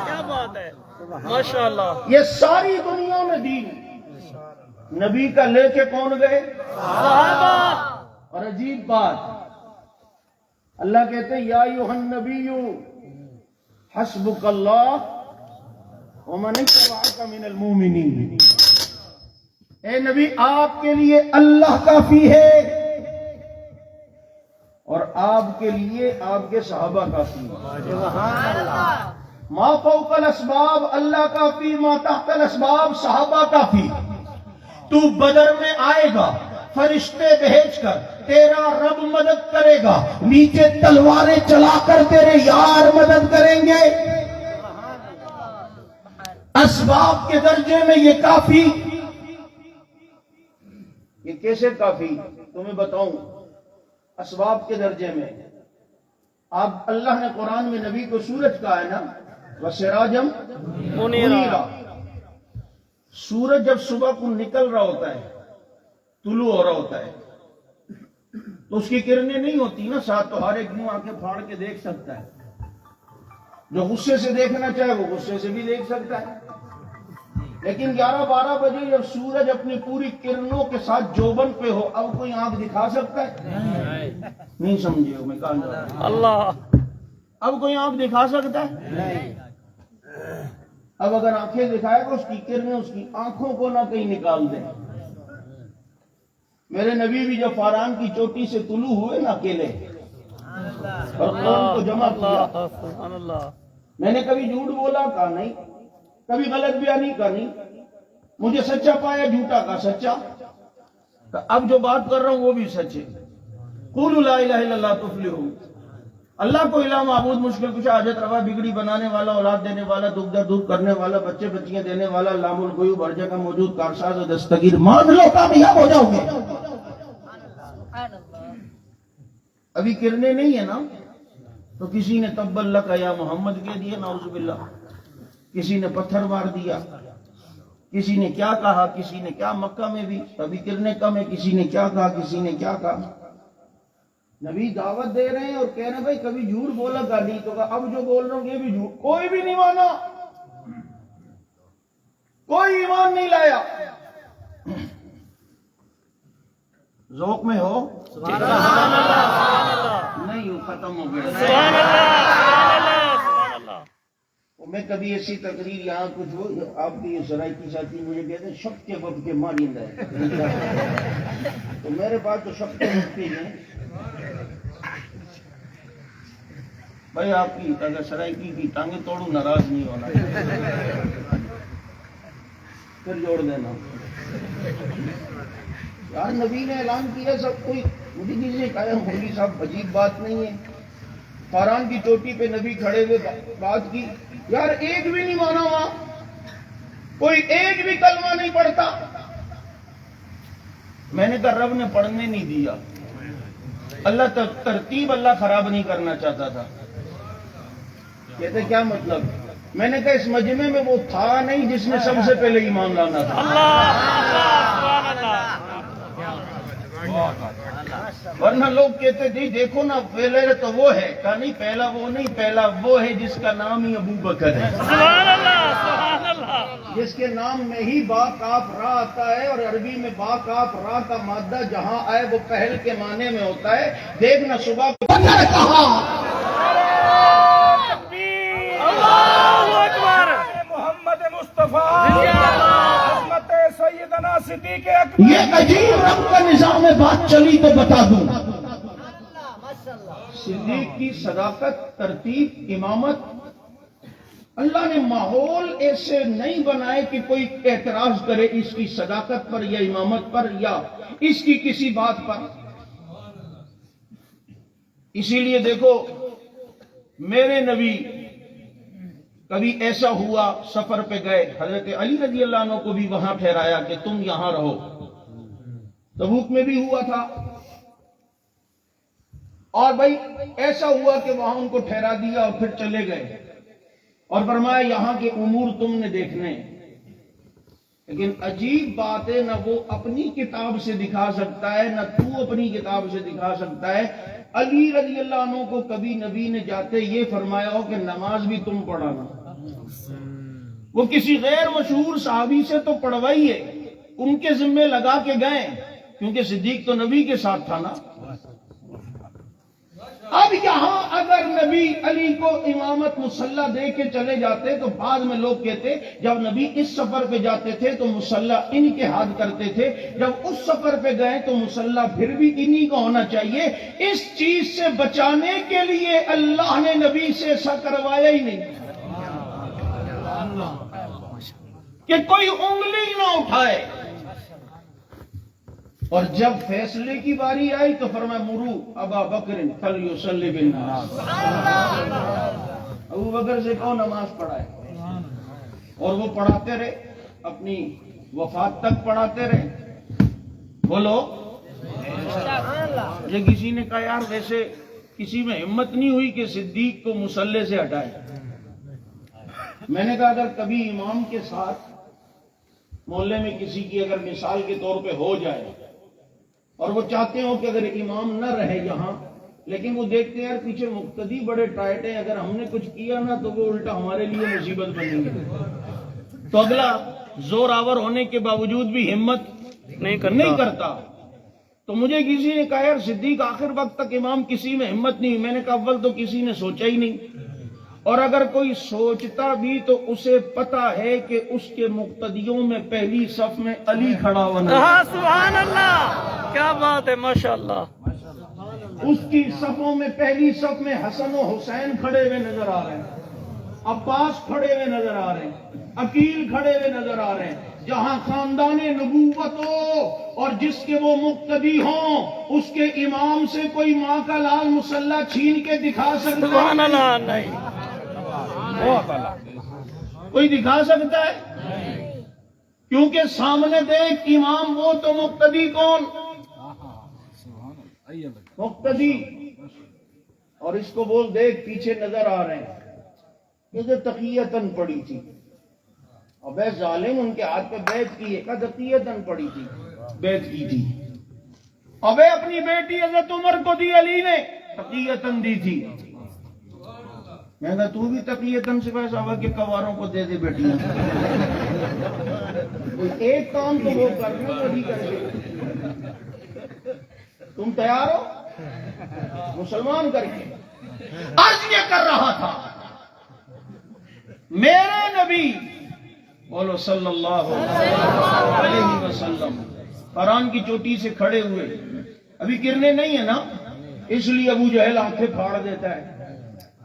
کیا بات ہے، ماشاءاللہ. یہ ساری دنیا میں دین نبی کا لے کے کون گئے؟ صحابہ. اور عجیب بات، اللہ کہتے ہیں یا ایھا النبی حسبک اللہ ومن اتبعک من المؤمنین. اے نبی آپ کے لیے اللہ کافی ہے اور آپ کے لیے آپ کے صحابہ کافی ہے. ما فوق الاسباب اللہ کافی، ما تحت الاسباب صحابہ کافی. تو بدر میں آئے گا، فرشتے بھیج کر تیرا رب مدد کرے گا، نیچے تلواریں چلا کر تیرے یار مدد کریں گے. اسباب کے درجے میں یہ کافی. یہ کیسے کافی تمہیں بتاؤں. اسباب کے درجے میں اب اللہ نے قرآن میں نبی کو سورج کہا ہے نا، وَسِرَاجًا مُنِيرًا. سورج جب صبح کو نکل رہا ہوتا ہے، طلوع ہو رہا ہوتا ہے، تو اس کی کرنیں نہیں ہوتی نا ساتھ، تو ہر ایک منہ آنکھیں پھاڑ کے دیکھ سکتا ہے. جو غصے سے دیکھنا چاہے وہ غصے سے بھی دیکھ سکتا ہے. لیکن 11-12 بجے جب سورج اپنی پوری کرنوں کے ساتھ جوبن پہ ہو، اب کوئی آنکھ دکھا سکتا ہے؟ نہیں سمجھے ہو میں کہا اللہ. اب کوئی آنکھ دکھا سکتا ہے؟ اب اگر آنکھیں دکھائے گا اس کی کرنیں اس کی آنکھوں کو نہ کہیں نکال دیں. میرے نبی بھی جب فاران کی چوٹی سے طلوع ہوئے نا اکیلے اور قوم کو جمع کیا, سبحان اللہ. میں نے کبھی جھوٹ بولا کہا نہیں, کبھی غلط بیانی کرنی, مجھے سچا پایا جھوٹا کا سچا. اب جو بات کر رہا ہوں وہ بھی سچ ہے. قولوا لا الہ الا اللہ تفلحوا. اللہ کو الہ معبود, مشکل کشا, حاجت روا, بگڑی بنانے والا, اولاد دینے والا, دکھ درد دور کرنے والا, بچے بچیاں دینے والا, لام الغیوب, ہر جگہ موجود, کارساز و دستگیر, مان لو کامیاب ہو جاؤ گے. ابھی کرنے نہیں ہے نا تو کسی نے تب اللہ کا یا محمد کہہ دیا, نعوذ باللہ. کسی نے پتھر مار دیا, کسی نے کیا کہا, کسی نے کیا. مکہ میں بھی ابھی کرنے کم ہے, کسی نے کیا کہا, کسی نے کیا کہا. نبی دعوت دے رہے ہیں اور کہہ رہے ہیں بھائی کبھی جھوٹ بولا گا نہیں تو اب جو بول رہا ہوں یہ بھی جھوٹ. کوئی بھی نہیں مانا, کوئی ایمان نہیں لایا. ذوق میں ہو نہیں ہو, ختم ہو گیا. سبحان اللہ, سبحان اللہ, سبحان اللہ. میں کبھی ایسی تقریر یہاں کچھ ہو, آپ کی سرائکی ساتھی مجھے کہتے ہیں شب کے وقت کے مارندہ ہے, تو میرے پاس تو شب کے وقت ہی ہیں. بھائی آپ کی اگر سرائکی کی ٹانگیں توڑوں ناراض نہیں ہونا, پھر جوڑ دینا. یار نبی نے اعلان کیا سب کوئی. مجھے کسی نے کہا مولوی صاحب عجیب بات نہیں ہے, فاران کی چوٹی پہ نبی کھڑے ہوئے بات کی, یار ایک بھی نہیں مانا وہاں, کوئی ایک بھی کلمہ نہیں پڑھتا. میں نے کہا رب نے پڑھنے نہیں دیا, اللہ ترتیب اللہ خراب نہیں کرنا چاہتا تھا. کہتے کیا مطلب؟ میں نے کہا اس مجمع میں وہ تھا نہیں جس نے سب سے پہلے ایمان لانا تھا. ورنہ لوگ کہتے جی دیکھو نا پہلے تو وہ ہے, کہا نہیں پہلا وہ نہیں, پہلا وہ ہے جس کا نام ہی ابو بکر ہے. سبحان اللہ, سبحان اللہ. جس کے نام میں ہی با کاف را آتا ہے, اور عربی میں با کاف را کا مادہ جہاں آئے وہ پہل کے معنی میں ہوتا ہے. دیکھنا صبح کو اللہ اکبر. محمد مصطفیٰ عظمت سیدنا صدیق اکبر. یہ عجیب رنگ کا نظام بات چلی تو بتا دوں. صدیق کی صداقت, ترتیب, امامت, اللہ نے ماحول ایسے نہیں بنائے کہ کوئی اعتراض کرے اس کی صداقت پر یا امامت پر یا اس کی کسی بات پر. اسی لیے دیکھو میرے نبی کبھی ایسا ہوا سفر پہ گئے, حضرت علی رضی اللہ عنہ کو بھی وہاں ٹھہرایا کہ تم یہاں رہو. تبوک میں بھی ہوا تھا, اور بھائی ایسا ہوا کہ وہاں ان کو ٹھہرا دیا اور پھر چلے گئے اور فرمایا یہاں کے امور تم نے دیکھنے. لیکن عجیب بات ہے, نہ وہ اپنی کتاب سے دکھا سکتا ہے نہ تو اپنی کتاب سے دکھا سکتا ہے. علی رضی اللہ عنہ کو کبھی نبی نے جاتے یہ فرمایا ہو کہ نماز بھی تم پڑھانا. وہ کسی غیر مشہور صحابی سے تو پڑھوائی ہے, ان کے ذمے لگا کے گئے کیونکہ صدیق تو نبی کے ساتھ تھا نا. اب یہاں اگر نبی علی کو امامت مصلی دے کے چلے جاتے تو بعد میں لوگ کہتے جب نبی اس سفر پہ جاتے تھے تو مصلی ان کے ہاتھ کرتے تھے, جب اس سفر پہ گئے تو مصلی پھر بھی انہی کا ہونا چاہیے. اس چیز سے بچانے کے لیے اللہ نے نبی سے ایسا کروایا ہی نہیں کہ کوئی انگلی نہ اٹھائے. اور جب فیصلے کی باری آئی تو فرمایا مرو ابا بکر فلیصلی بالناس, ابو بکر سے کہو نماز پڑھائے. اور وہ پڑھاتے رہے, اپنی وفات تک پڑھاتے رہے. بولو یہ کسی نے کہا یار ویسے کسی میں ہمت نہیں ہوئی کہ صدیق کو مصلی سے ہٹائے. میں نے کہا اگر کبھی امام کے ساتھ محلے میں کسی کی اگر مثال کے طور پہ ہو جائے اور وہ چاہتے ہوں کہ اگر امام نہ رہے یہاں, لیکن وہ دیکھتے ہیں یار پیچھے مقتدی بڑے ٹائٹ ہیں, اگر ہم نے کچھ کیا نا تو وہ الٹا ہمارے لیے مصیبت بنیں گے, تو اگلا زور آور ہونے کے باوجود بھی ہمت نہیں کرتا. تو مجھے کسی نے کہا یار صدیق آخر وقت تک امام کسی میں ہمت نہیں. میں نے کہا اول تو کسی نے سوچا ہی نہیں, اور اگر کوئی سوچتا بھی تو اسے پتا ہے کہ اس کے مقتدیوں میں پہلی صف میں علی کھڑا ہوا نظر ہاں سبحان اللہ، کیا بات ہے، ماشاءاللہ. اس کی صفوں میں پہلی صف میں حسن و حسین کھڑے ہوئے نظر آ رہے ہیں، عباس کھڑے ہوئے نظر آ رہے ہیں، عقیل کھڑے ہوئے نظر آ رہے ہیں. جہاں خاندان نبوت ہو اور جس کے وہ مقتدی ہوں، اس کے امام سے کوئی ماں کا لال مسلح چھین کے دکھا سکتا سبحان ہے؟ اللہ. نہیں کوئی دکھا سکتا ہے؟ کیونکہ سامنے دیکھ امام وہ تو مقتدی کون؟ مقتدی. اور اس کو بول دیکھ پیچھے نظر آ رہے ہیں، یہ جو تقیتاً پڑی تھی، ابے ظالم ان کے ہاتھ پہ بیعت کی ہے، تقیتاً پڑی تھی، بیعت کی تھی. ابے اپنی بیٹی حضرت عمر کو دی علی نے، تقیتاً دی تھی. میں کہا تو بھی تقیتاً سے پیسہ ہوا کہ کواروں کو دے دے بیٹیاں. کوئی ایک کام تو وہ کرنا وہی کر کے. تم تیار ہو مسلمان کر کے؟ عرض یہ کر رہا تھا میرے نبی بولو صلی اللہ علیہ وسلم قرآن کی چوٹی سے کھڑے ہوئے. ابھی کرنے نہیں ہے نا، اس لیے ابو جہل آنکھیں پھاڑ دیتا ہے،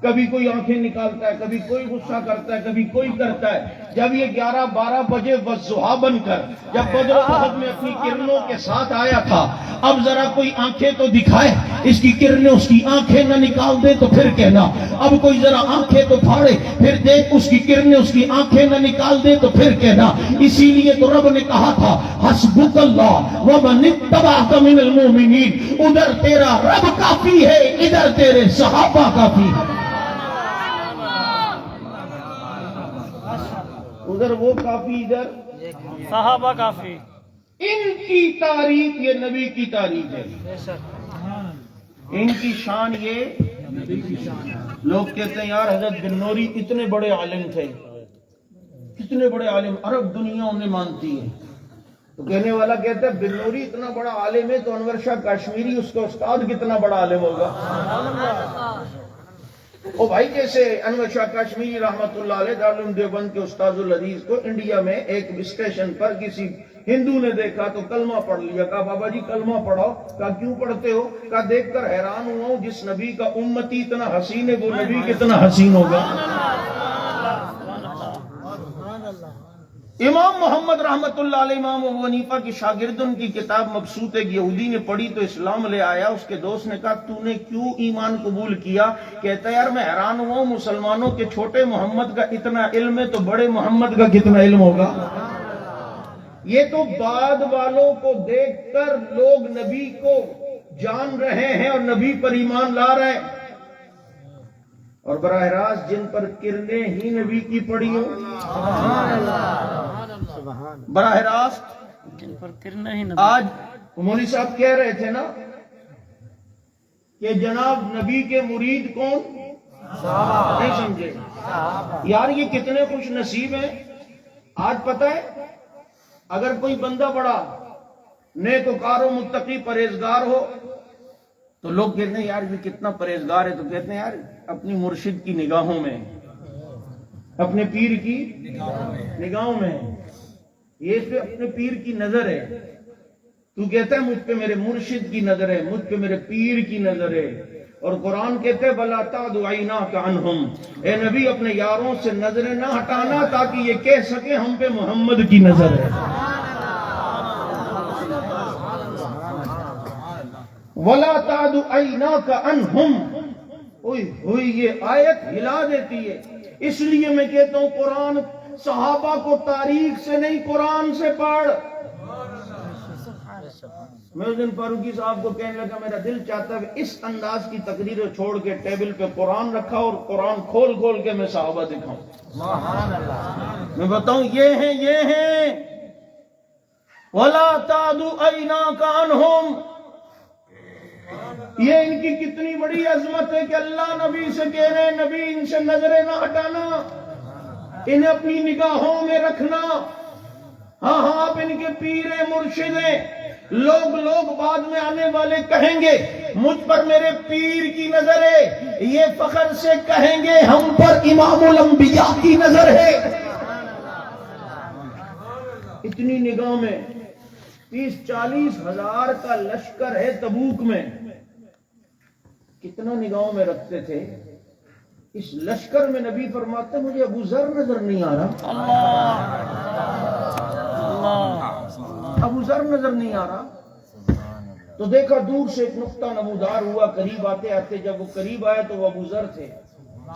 کبھی کوئی آنکھیں نکالتا ہے، کبھی کوئی غصہ کرتا ہے، کبھی کوئی کرتا ہے. جب یہ 11-12 بجے والضحیٰ بن کر جب بدر و احد میں اپنی کرنوں کے ساتھ آیا تھا، اب ذرا کوئی آنکھیں تو دکھائے، اس کی کرنیں اس کی آنکھیں نہ نکال دے تو پھر کہنا. اب کوئی ذرا آنکھیں تو پھاڑے، پھر دیکھ اس کی کرنیں اس کی آنکھیں نہ نکال دے تو پھر کہنا. اسی لیے تو رب نے کہا تھا حسبک اللہ ومن اتبعک من المؤمنین. ادھر تیرا رب کافی ہے، ادھر تیرے صحابہ کافی ہے. ادھر وہ کافی، ادھر صحابہ کافی. ان کی تعریف یہ نبی کی تعریف ہے، ان کی شان یہ. لوگ کہتے ہیں یار حضرت بن نوری اتنے بڑے عالم تھے، کتنے بڑے عالم، عرب دنیا انہیں مانتی ہے. تو کہنے والا کہتا ہے بن نوری اتنا بڑا عالم ہے تو انور شاہ کشمیری اس کا استاد کتنا بڑا عالم ہوگا. او بھائی جیسے انور شاہ کشمیری رحمت اللہ علیہ دارالعلوم دیوبند کے استاذ الحدیث کو انڈیا میں ایک اسٹیشن پر کسی ہندو نے دیکھا تو کلمہ پڑھ لیا. کہا بابا جی کلمہ پڑھاؤ. کہا کیوں پڑھتے ہو؟ کہا دیکھ کر حیران ہوا ہوں، جس نبی کا امتی اتنا حسین ہے وہ نبی کتنا حسین ہوگا. امام محمد رحمت اللہ علیہ امام ابو حنیفہ کی شاگردن کی کتاب مبسوط ایک یہودی نے پڑھی تو اسلام لے آیا. اس کے دوست نے کہا تو نے کیوں ایمان قبول کیا؟ کہتا ہے یار میں حیران ہوا ہوں، مسلمانوں کے چھوٹے محمد کا اتنا علم ہے تو بڑے محمد کا کتنا علم ہوگا. یہ تو بعد والوں کو دیکھ کر لوگ نبی کو جان رہے ہیں اور نبی پر ایمان لا رہے ہیں، اور براہ راست جن پر کرنیں ہی نبی کی پڑی ہوں، براہ راست جن پر کرنا ہی نبی. آج مولوی صاحب کہہ رہے تھے نا کہ جناب نبی کے مرید کون؟ نہیں سمجھے یار، یہ کتنے خوش نصیب ہیں. آج پتہ ہے اگر کوئی بندہ بڑا نیک وکار و متقی پرہیزگار ہو تو لوگ کہتے ہیں یار یہ کتنا پرہیزگار ہے، تو کہتے ہیں یار اپنی مرشد کی نگاہوں میں، اپنے پیر کی نگاہوں میں، یہ پہ اپنے پیر کی نظر ہے. تو کہتا ہے مجھ پہ میرے مرشد کی نظر ہے، مجھ پہ میرے پیر کی نظر ہے. اور قرآن کہتے ہیں وَلَا تَعْدُ عَيْنَاكَ عَنْهُمْ، اے نبی اپنے یاروں سے نظریں نہ ہٹانا تاکہ یہ کہہ سکے ہم پہ محمد کی نظر ہے. وَلَا تَعْدُ عَيْنَاكَ عَنْهُمْ، ہوئی یہ آیت ہلا دیتی ہے. اس لیے میں کہتا ہوں قرآن صحابہ کو تاریخ سے نہیں قرآن سے پڑھ. میں اس دن فاروقی صاحب کو کہنے لگا میرا دل چاہتا ہے اس انداز کی تقریریں چھوڑ کے ٹیبل پہ قرآن رکھا اور قرآن کھول کھول کے میں صحابہ دکھاؤں، میں بتاؤں یہ ہیں وَلَا تَعْدُ عَيْنَاكَ عَنْهُمْ. یہ ان کی کتنی بڑی عظمت ہے کہ اللہ نبی سے کہہ رہے ہیں نبی ان سے نظریں نہ ہٹانا، انہیں اپنی نگاہوں میں رکھنا. ہاں آپ ان کے پیر ہیں، مرشد ہیں. لوگ بعد میں آنے والے کہیں گے مجھ پر میرے پیر کی نظر ہے، یہ فخر سے کہیں گے ہم پر امام الانبیاء کی نظر ہے۔ اتنی نگاہ میں 30-40 ہزار کا لشکر ہے تبوک میں، کتنا نگاہوں میں رکھتے تھے۔ اس لشکر میں نبی فرماتے مجھے ابو ذر نظر نہیں آ رہا، ابو ذر نظر نہیں آ رہا۔ تو دیکھا دور سے ایک نقطہ نمودار ہوا، قریب آتے آتے جب وہ قریب آئے تو وہ ابو ذر تھے۔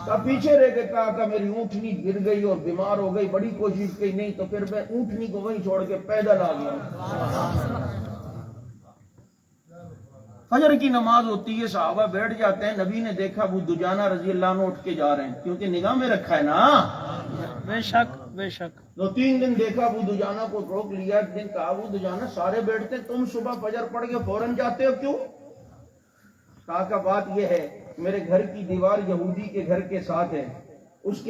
کہا پیچھے رہ کے کہا کہ میری اونٹنی گر گئی اور بیمار ہو گئی، بڑی کوشش کی نہیں تو پھر میں اونٹنی کو وہیں چھوڑ کے پیدل آ گیا۔ فجر کی نماز ہوتی ہے، صحابہ بیٹھ جاتے ہیں، نبی نے دیکھا ابو دجانہ رضی اللہ عنہ اٹھ کے جا رہے ہیں، کیونکہ نگاہ میں رکھا ہے نا۔ بے شک بے شک۔ 2-3 دن دیکھا ابو دجانہ کو، روک لیا، ایک دن کہا ابو دجانہ سارے بیٹھتے تم صبح فجر پڑھ کے فوراً جاتے ہو کیوں؟ کہا کہ بات یہ ہے میرے گھر کی دیوار یہودی کے گھر کے ساتھ ہے، اس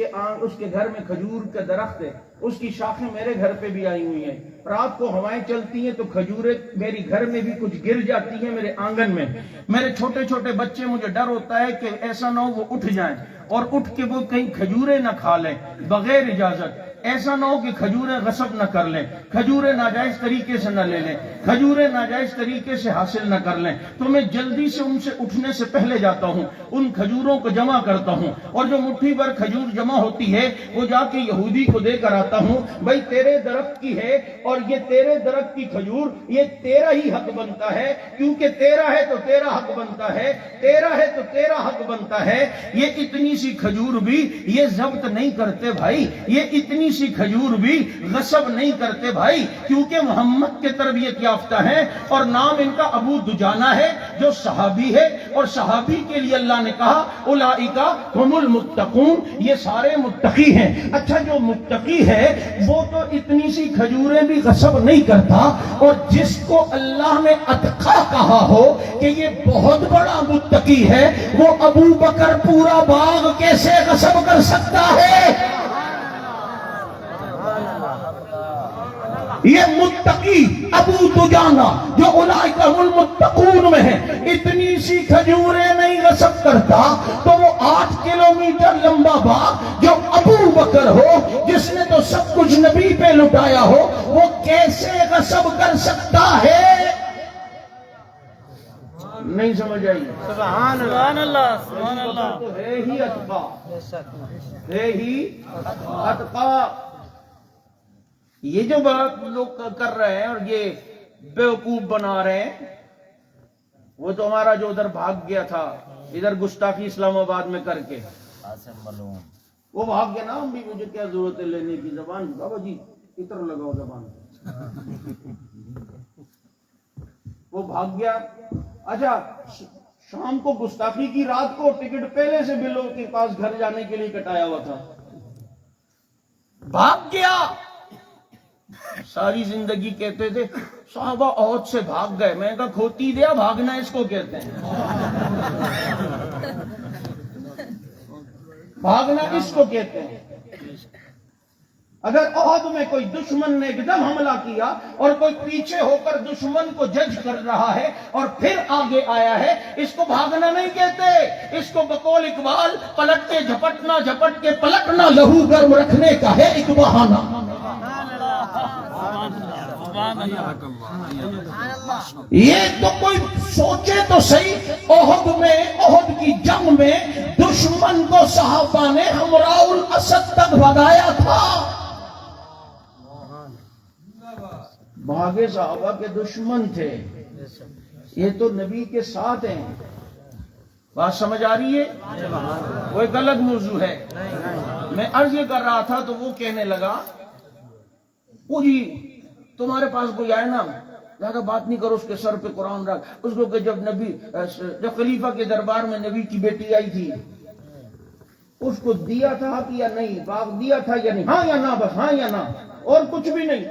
کے گھر میں کھجور کا درخت ہے، اس کی شاخیں میرے گھر پہ بھی آئی ہوئی ہیں، رات کو ہوائیں چلتی ہیں تو کھجوریں میری گھر میں بھی کچھ گر جاتی ہیں میرے آنگن میں، میرے چھوٹے چھوٹے بچے، مجھے ڈر ہوتا ہے کہ ایسا نہ ہو وہ اٹھ جائیں اور اٹھ کے وہ کہیں کھجوریں نہ کھا لیں بغیر اجازت، ایسا نہ ہو کہ کھجوریں غصب نہ کر لیں، کھجوریں ناجائز طریقے سے نہ لے لیں، کھجوریں ناجائز طریقے سے حاصل نہ کر لیں، تو میں جلدی سے ان سے اٹھنے سے پہلے جاتا ہوں، ان کھجوروں کو جمع کرتا ہوں، اور جو مٹھی بھر کھجور جمع ہوتی ہے وہ جا کے یہودی کو دے کر آتا ہوں، بھائی تیرے درخت کی ہے اور یہ تیرے درخت کی کھجور، یہ تیرا ہی حق بنتا ہے، کیونکہ تیرا ہے تو تیرا حق بنتا ہے، تیرا ہے تو تیرا حق بنتا ہے۔ یہ اتنی سی کھجور بھی یہ ضبط نہیں کرتے بھائی، یہ اتنی سی کھجور بھی غصب نہیں کرتے بھائی، کیونکہ محمد کے تربیت یافتہ ہیں، اور نام ان کا ابو دجانہ ہے جو صحابی ہے، اور صحابی کے لیے اللہ نے کہا اولئک هم المتقون، یہ سارے متقی ہیں۔ اچھا جو متقی ہے وہ تو اتنی سی کھجوریں بھی غصب نہیں کرتا، اور جس کو اللہ نے اتقا کہا ہو کہ یہ بہت بڑا متقی ہے، وہ ابو بکر پورا باغ کیسے غصب کر سکتا ہے؟ یہ متقی ابو دجانہ جو اولئک هم المتقون میں ہے، اتنی سی کھجوریں نہیں غصب کرتا، تو وہ 8 کلومیٹر لمبا باغ جو ابو بکر ہو جس نے تو سب کچھ نبی پہ لٹایا ہو، وہ کیسے غصب کر سکتا ہے؟ نہیں سمجھ آئی؟ سبحان اللہ سبحان اللہ۔ تو ہے ہی اتقا، ہے ہی اتقا۔ یہ جو بات لوگ کر رہے ہیں اور یہ بیوقوف بنا رہے ہیں، وہ تو ہمارا جو ادھر بھاگ گیا تھا ادھر گستاخی اسلام آباد میں کر کے، وہ بھاگ گیا نا، ہم بھی مجھے کیا ضرورت ہے لینے کی زبان، بابا جی اتر لگاؤ زبان، وہ بھاگ گیا۔ اچھا شام کو گستاخی کی رات کو ٹکٹ پہلے سے بلوں کے پاس گھر جانے کے لیے کٹایا ہوا تھا، بھاگ گیا۔ ساری زندگی کہتے تھے صحابہ عہد سے بھاگ گئے، میں نے کہا کھوتی دیا، بھاگنا اس کو کہتے ہیں، بھاگنا اس کو کہتے ہیں۔ اگر عہد میں کوئی دشمن نے ایک دم حملہ کیا اور کوئی پیچھے ہو کر دشمن کو جج کر رہا ہے اور پھر آگے آیا ہے، اس کو بھاگنا نہیں کہتے، اس کو بقول اقبال پلٹ کے جھپٹنا، جھپٹ کے پلٹنا لہو گرم رکھنے کا ہے ایک بہانہ۔ یہ تو کوئی سوچے تو صحیح، احد کی جنگ میں دشمن کو صحابہ نے حمراء الاسد تک بھگایا تھا، بھاگے صحابہ کے دشمن تھے، یہ تو نبی کے ساتھ ہیں۔ بات سمجھ آ رہی ہے؟ وہ ایک الگ موضوع ہے۔ میں عرض یہ کر رہا تھا تو وہ کہنے لگا وہ جی تمہارے پاس کوئی آئے نا، زیادہ بات نہیں کرو، اس کے سر پہ قرآن رکھ، اس کو کہ جب خلیفہ کے دربار میں نبی کی بیٹی آئی تھی اس کو دیا تھا کہ یا نہیں، باغ دیا تھا یا نہیں، ہاں یا نہ، بس ہاں یا نہ، اور کچھ بھی نہیں۔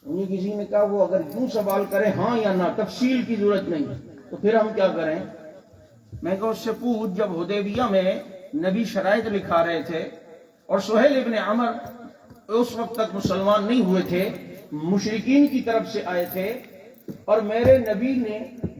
انہیں کسی نے کہا وہ اگر کیوں سوال کرے ہاں یا نہ، تفصیل کی ضرورت نہیں، تو پھر ہم کیا کریں؟ میں کہا اس سے پوچھ جب حدیبیہ میں نبی شرائط لکھا رہے تھے اور سہیل ابن عمر اس وقت تک مسلمان نہیں ہوئے تھے، مشرکین کی طرف سے آئے تھے، اور میرے نبی نے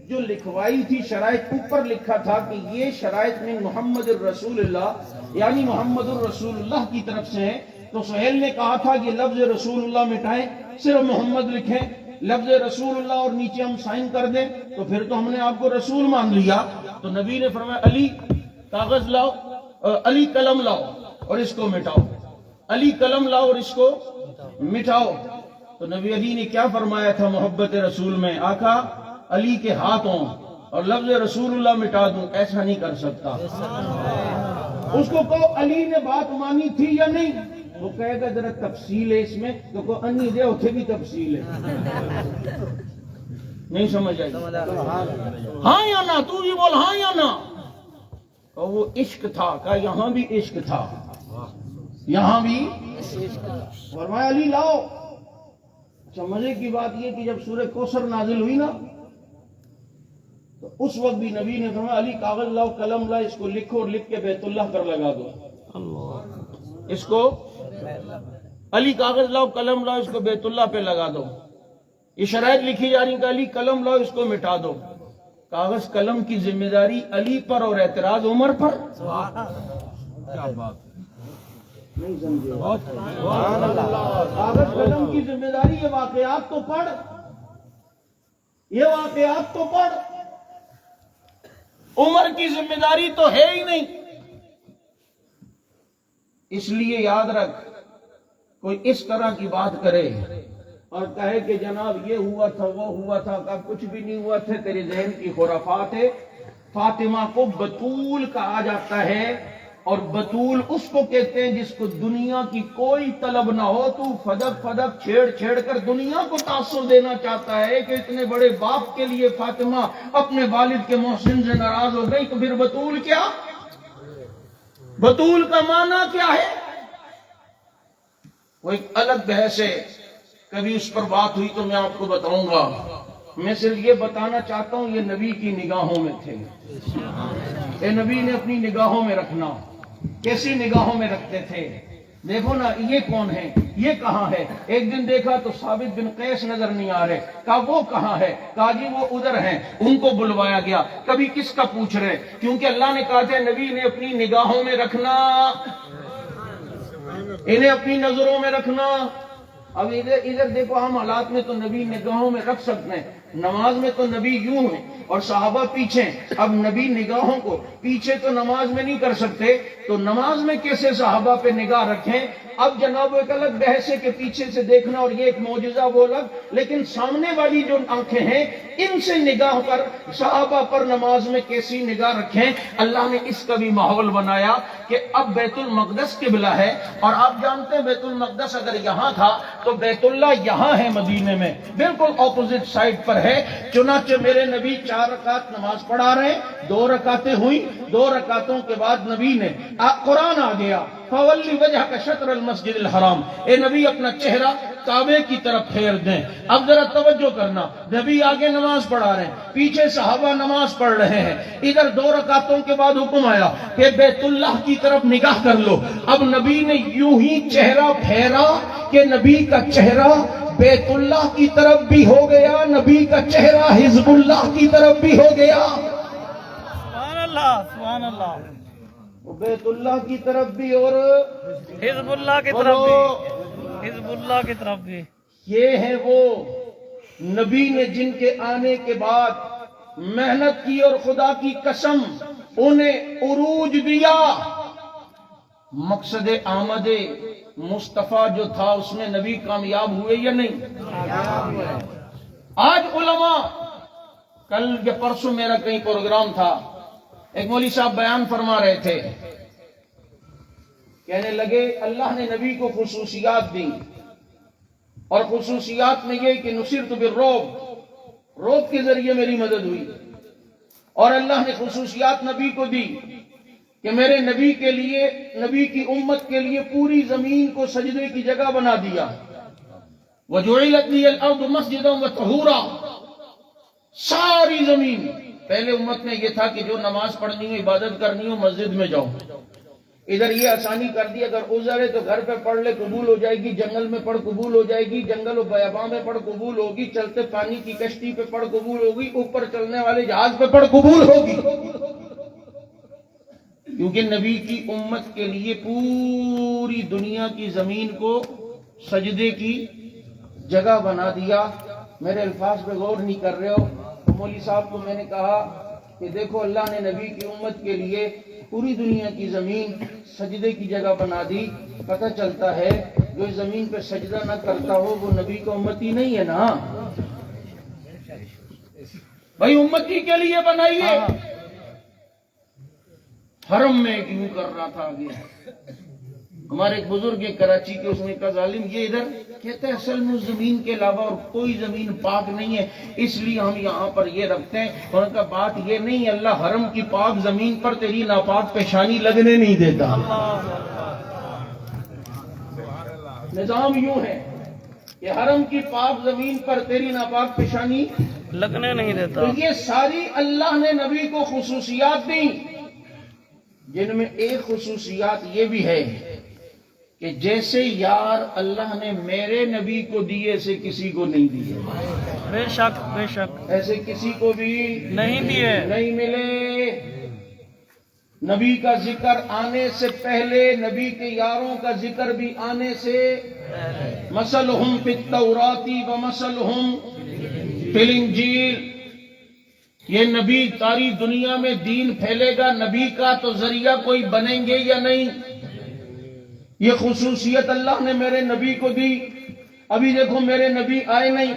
جو لکھوائی تھی شرائط، اوپر لکھا تھا کہ یہ شرائط میں محمد الرسول اللہ یعنی محمد الرسول اللہ کی طرف سے ہے، تو سہیل نے کہا تھا کہ لفظ رسول اللہ مٹائیں، صرف محمد لکھیں، لفظ رسول اللہ اور نیچے ہم سائن کر دیں، تو پھر تو ہم نے آپ کو رسول مان لیا۔ تو نبی نے فرمایا علی کاغذ لاؤ، علی قلم لاؤ اور اس کو مٹاؤ، علی قلم لاؤ اور اس کو مٹاؤ۔ تو نبی علی نے کیا فرمایا تھا محبت رسول میں، آقا علی کے ہاتھوں اور لفظ رسول اللہ مٹا دوں، ایسا نہیں کر سکتا۔ اس کو کہو علی نے بات مانی تھی یا نہیں، وہ کہے گا ذرا تفصیل ہے اس میں، تو کو انی دے اتھے بھی تفصیل ہے، نہیں سمجھ آئی؟ ہاں یا نہ، تو بھی بول ہاں یا نہ۔ اور وہ عشق تھا، کہا یہاں بھی عشق تھا، یہاں بھی فرمایا علی لاؤ۔ اچھا مزے کی بات یہ کہ جب سورہ کوثر نازل ہوئی نا، تو اس وقت بھی نبی نے فرمایا علی کاغذ لاؤ قلم لاؤ، اس کو لکھو اور لکھ کے بیت اللہ پر لگا دو۔ اس کو علی کاغذ لاؤ قلم لاؤ، اس کو بیت اللہ پہ لگا دو۔ یہ شرائط لکھی جا رہی کہ علی قلم لاؤ اس کو مٹا دو۔ کاغذ قلم کی ذمہ داری علی پر اور اعتراض عمر پر۔ کیا بات نہیں سمجھے؟ کاغذ قلم کی ذمہ داری، یہ واقعات تو پڑھ، یہ واقعات تو پڑھ، عمر کی ذمہ داری تو ہے ہی نہیں۔ اس لیے یاد رکھ، کوئی اس طرح کی بات کرے اور کہے کہ جناب یہ ہوا تھا وہ ہوا تھا، کہ کچھ بھی نہیں ہوا تھا، تیرے ذہن کی خرافات ہے۔ فاطمہ کو بطول کہا جاتا ہے، اور بطول اس کو کہتے ہیں جس کو دنیا کی کوئی طلب نہ ہو، تو فدق فدق چھیڑ چھیڑ کر دنیا کو تاثر دینا چاہتا ہے کہ اتنے بڑے باپ کے لیے فاطمہ اپنے والد کے محسن سے ناراض ہو گئی، تو پھر بطول کیا؟ بطول کا معنی کیا ہے؟ وہ ایک الگ بحث ہے، کبھی اس پر بات ہوئی تو میں آپ کو بتاؤں گا۔ میں صرف یہ بتانا چاہتا ہوں یہ نبی کی نگاہوں میں تھے، اے نبی نے اپنی نگاہوں میں رکھنا، کیسی نگاہوں میں رکھتے تھے؟ دیکھو نا یہ کون ہے، یہ کہاں ہے؟ ایک دن دیکھا تو ثابت بن قیس نظر نہیں آ رہے، کہا وہ کہاں ہے؟ کہا جی وہ ادھر ہیں، ان کو بلوایا گیا۔ کبھی کس کا پوچھ رہے؟ کیونکہ اللہ نے کہا تھا نبی نے اپنی نگاہوں میں رکھنا، انہیں اپنی نظروں میں رکھنا۔ اب ادھر دیکھو، ہم حالات میں تو نبی نگاہوں میں رکھ سکتے ہیں، نماز میں تو نبی یوں ہیں اور صحابہ پیچھے، اب نبی نگاہوں کو پیچھے تو نماز میں نہیں کر سکتے، تو نماز میں کیسے صحابہ پہ نگاہ رکھیں؟ اب جناب ایک الگ بحث ہے کہ پیچھے سے دیکھنا اور یہ ایک معجزہ وہ الگ، لیکن سامنے والی جو آنکھیں ہیں ان سے نگاہ پر، صحابہ پر نماز میں کیسی نگاہ رکھیں؟ اللہ نے اس کا بھی ماحول بنایا کہ اب بیت المقدس قبلہ ہے، اور آپ جانتے ہیں بیت المقدس اگر یہاں تھا تو بیت اللہ یہاں ہے، مدینے میں بالکل اپوزٹ سائڈ پر ہے۔ چنانچہ میرے نبی 4 رکعت نماز پڑھا رہے، 2 رکعتیں ہوئی، 2 رکعتوں کے بعد نبی نے قرآن آ گیا، فولی وجہ کا شطر المسجد الحرام، اے نبی اپنا چہرہ کعبے کی طرف پھیر دیں۔ اب ذرا توجہ کرنا، نبی آگے نماز پڑھا رہے ہیں، پیچھے صحابہ نماز پڑھ رہے ہیں، ادھر 2 رکعتوں کے بعد حکم آیا کہ بیت اللہ کی طرف نگاہ کر لو۔ اب نبی نے یوں ہی چہرہ پھیرا کہ نبی کا چہرہ بیت اللہ کی طرف بھی ہو گیا، نبی کا چہرہ حزب اللہ کی طرف بھی ہو گیا۔ سبحان اللہ، سبحان اللہ، بیت اللہ کی طرف بھی اور حزب اللہ کی طرف بھی، حزب اللہ کی طرف بھی۔ یہ ہے وہ نبی نے جن کے آنے کے بعد محنت کی اور خدا کی قسم انہیں عروج دیا۔ مقصد آمد مصطفیٰ جو تھا اس میں نبی کامیاب ہوئے یا نہیں؟ آج علماء، کل یا پرسوں میرا کہیں پروگرام تھا، ایک مولوی صاحب بیان فرما رہے تھے، کہنے لگے اللہ نے نبی کو خصوصیات دی، اور خصوصیات میں یہ کہ نصرت بالرعب، رعب کے ذریعے میری مدد ہوئی، اور اللہ نے خصوصیات نبی کو دی کہ میرے نبی کے لیے، نبی کی امت کے لیے پوری زمین کو سجدے کی جگہ بنا دیا۔ وَجُعِلَتْ لِيَ الْأَرْضُ مَسْجِدًا وَطَهُورًا، ساری زمین، پہلے امت میں یہ تھا کہ جو نماز پڑھنی ہو، عبادت کرنی ہو، مسجد میں جاؤ، ادھر یہ آسانی کر دی، اگر عذر ہے تو گھر پہ پڑھ لے قبول ہو جائے گی، جنگل میں پڑھ قبول ہو جائے گی، جنگل و بیاباں میں پڑھ قبول ہوگی، چلتے پانی کی کشتی پہ پڑھ قبول ہوگی، اوپر چلنے والے جہاز پہ پڑھ قبول ہوگی، کیونکہ نبی کی امت کے لیے پوری دنیا کی زمین کو سجدے کی جگہ بنا دیا۔ میرے الفاظ پہ غور نہیں کر رہے ہو، مولوی صاحب کو میں نے کہا کہ دیکھو اللہ نے نبی کی امت کے لیے پوری دنیا کی زمین سجدے کی جگہ بنا دی، پتہ چلتا ہے جو اس زمین پہ سجدہ نہ کرتا ہو وہ نبی کا امتی نہیں ہے نا۔ بھائی امتی کے لیے بنائیے۔ حرم میں ایک یوں کر رہا تھا آگے، ہمارے ایک بزرگ کراچی کے، اس نے کہا ظالم یہ ادھر کہتے ہیں اصل میں زمین کے علاوہ اور کوئی زمین پاک نہیں ہے، اس لیے ہم یہاں پر یہ رکھتے ہیں۔ ان کا بات یہ نہیں، اللہ حرم کی پاک زمین پر تیری ناپاک پیشانی لگنے نہیں دیتا۔ نظام یوں ہے کہ حرم کی پاک زمین پر تیری ناپاک پیشانی لگنے نہیں دیتا۔ تو یہ ساری اللہ نے نبی کو خصوصیات دی، جن میں ایک خصوصیات یہ بھی ہے کہ جیسے یار اللہ نے میرے نبی کو دیے ایسے کسی کو نہیں دیے، بے شک بے شک ایسے کسی کو بھی نہیں دیے۔ نہیں ملے۔ نبی کا ذکر آنے سے پہلے، نبی کے یاروں کا ذکر بھی آنے سے، مثلہم فی التوراۃ ومثلہم فی الانجیل، یہ نبی ساری دنیا میں دین پھیلے گا، نبی کا تو ذریعہ کوئی بنیں گے یا نہیں، یہ خصوصیت اللہ نے میرے نبی کو دی۔ ابھی دیکھو میرے نبی آئے نہیں،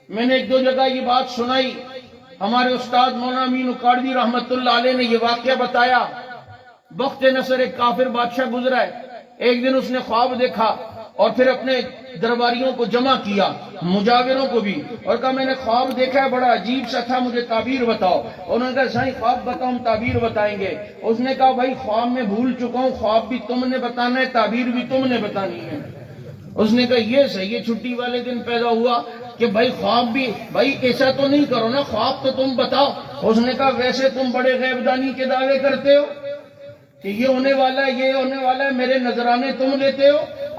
میں نے ایک دو جگہ یہ بات سنائی، ہمارے استاد مولانا امین اکاڑوی رحمت اللہ علیہ نے یہ واقعہ بتایا۔ بخت نصر ایک کافر بادشاہ گزرا ہے، ایک دن اس نے خواب دیکھا اور پھر اپنے درباریوں کو جمع کیا، مجاوروں کو بھی، اور کہا میں نے خواب دیکھا ہے، بڑا عجیب سا تھا، مجھے تعبیر بتاؤ۔ انہوں نے کہا سائیں خواب بتاؤ، ہم تعبیر بتائیں گے۔ اس نے کہا بھائی خواب میں بھول چکا ہوں، خواب بھی تم نے بتانا ہے، تعبیر بھی تم نے بتانی ہے۔ اس نے کہا یہ صحیح ہے، چھٹی والے دن پیدا ہوا کہ بھائی خواب بھی، بھائی ایسا تو نہیں کرو نا، خواب تو تم بتاؤ۔ اس نے کہا ویسے تم بڑے غیب دانی کے دعوے کرتے ہو کہ یہ ہونے والا ہے، یہ ہونے والا ہے، میرے نذرانے تم لیتے ہو،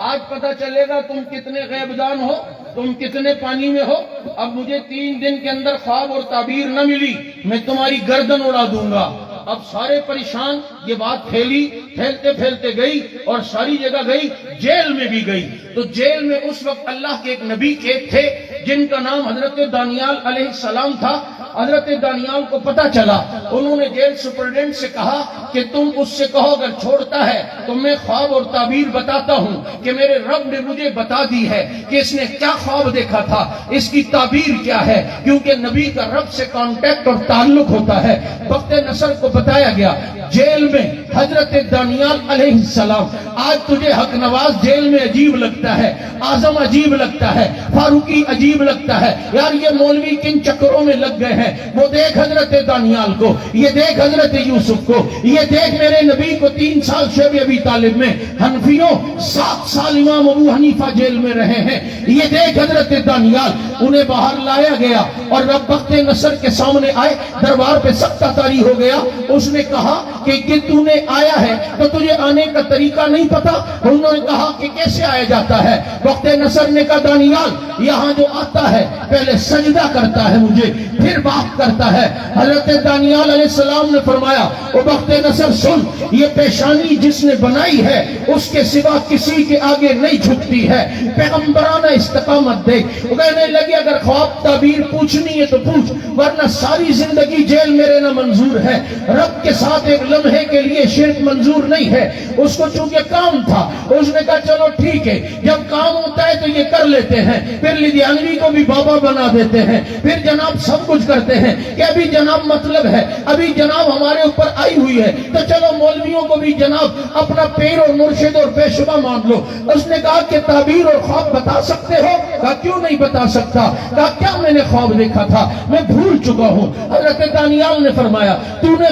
آج پتہ چلے گا تم کتنے غیب دان ہو، تم کتنے پانی میں ہو۔ اب مجھے 3 دن کے اندر خواب اور تعبیر نہ ملی، میں تمہاری گردن اڑا دوں گا۔ اب سارے پریشان، یہ بات پھیلی، پھیلتے پھیلتے گئی اور ساری جگہ گئی، جیل میں بھی گئی۔ تو جیل میں اس وقت اللہ کے ایک نبی قید تھے جن کا نام حضرت دانیال علیہ السلام تھا۔ حضرت دانیال کو پتہ چلا، انہوں نے جیل سپرڈنٹ سے کہا کہ تم اس سے کہو اگر چھوڑتا ہے تو میں خواب اور تعبیر بتاتا ہوں کہ میرے رب نے مجھے بتا دی ہے کہ اس نے کیا خواب دیکھا تھا، اس کی تعبیر کیا ہے، کیونکہ نبی کا رب سے کانٹیکٹ اور تعلق ہوتا ہے۔ بخت نصر کو بتایا گیا جیل میں حضرت دانیال علیہ السلام، آج تجھے حق نواز جیل میں عجیب لگتا ہے، اعظم عجیب لگتا ہے، فاروقی عجیب لگتا ہے، یار یہ مولوی کن چکروں میں لگ گئے ہیں۔ وہ دیکھ حضرت دانیال کو، یہ دیکھ حضرت یوسف کو، یہ دیکھ میرے نبی کو 3 سال شیب ابی طالب میں، حنفیوں 7 سال امام ابو حنیفہ جیل میں رہے ہیں، یہ دیکھ حضرت دانیال۔ انہیں باہر لایا گیا اور رب بخت نصر کے سامنے آئے، دربار پہ سکتہ طاری ہو گیا۔ اس نے کہا کہ تو نے آیا ہے تو تجھے آنے کا طریقہ نہیں پتا؟ انہوں نے کہا کہ کیسے آیا جاتا ہے؟ بخت نصر نے کہا دانیال یہاں جو آتا ہے پہلے سجدہ کرتا ہے مجھے، پھر بات کرتا ہے۔ حضرت دانیال علیہ السلام نے فرمایا او بخت نصر سن، یہ پیشانی جس نے بنائی ہے اس کے سوا کسی کے آگے نہیں جھکتی ہے، پیغمبرانہ استقامت دے۔ وہ کہنے لگے اگر خواب تعبیر پوچھنی ہے تو پوچھ، ورنہ ساری زندگی جیل میں رہنا منظور ہے، رب کے ساتھ ایک لمحے کے لیے شرک منظور نہیں ہے۔ اس کو چونکہ کام تھا، اس نے کہا چلو ٹھیک ہے، جب کام ہوتا ہے تو یہ کر لیتے ہیں، پھر لدھیانوی کو بھی بابا بنا دیتے ہیں، پھر جناب سب کچھ کرتے ہیں کہ ابھی جناب مطلب ہے، ابھی جناب ہمارے اوپر آئی ہوئی ہے تو چلو مولویوں کو بھی جناب اپنا پیر اور مرشد اور پیشوا مان لو۔ اس نے کہا کہ تعبیر اور خواب بتا سکتے ہو؟ کہا کیوں نہیں بتا سکتا؟ کہا کیا میں نے خواب دیکھا تھا؟ میں بھول چکا ہوں۔ حضرت دانیال نے فرمایا تو نے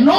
9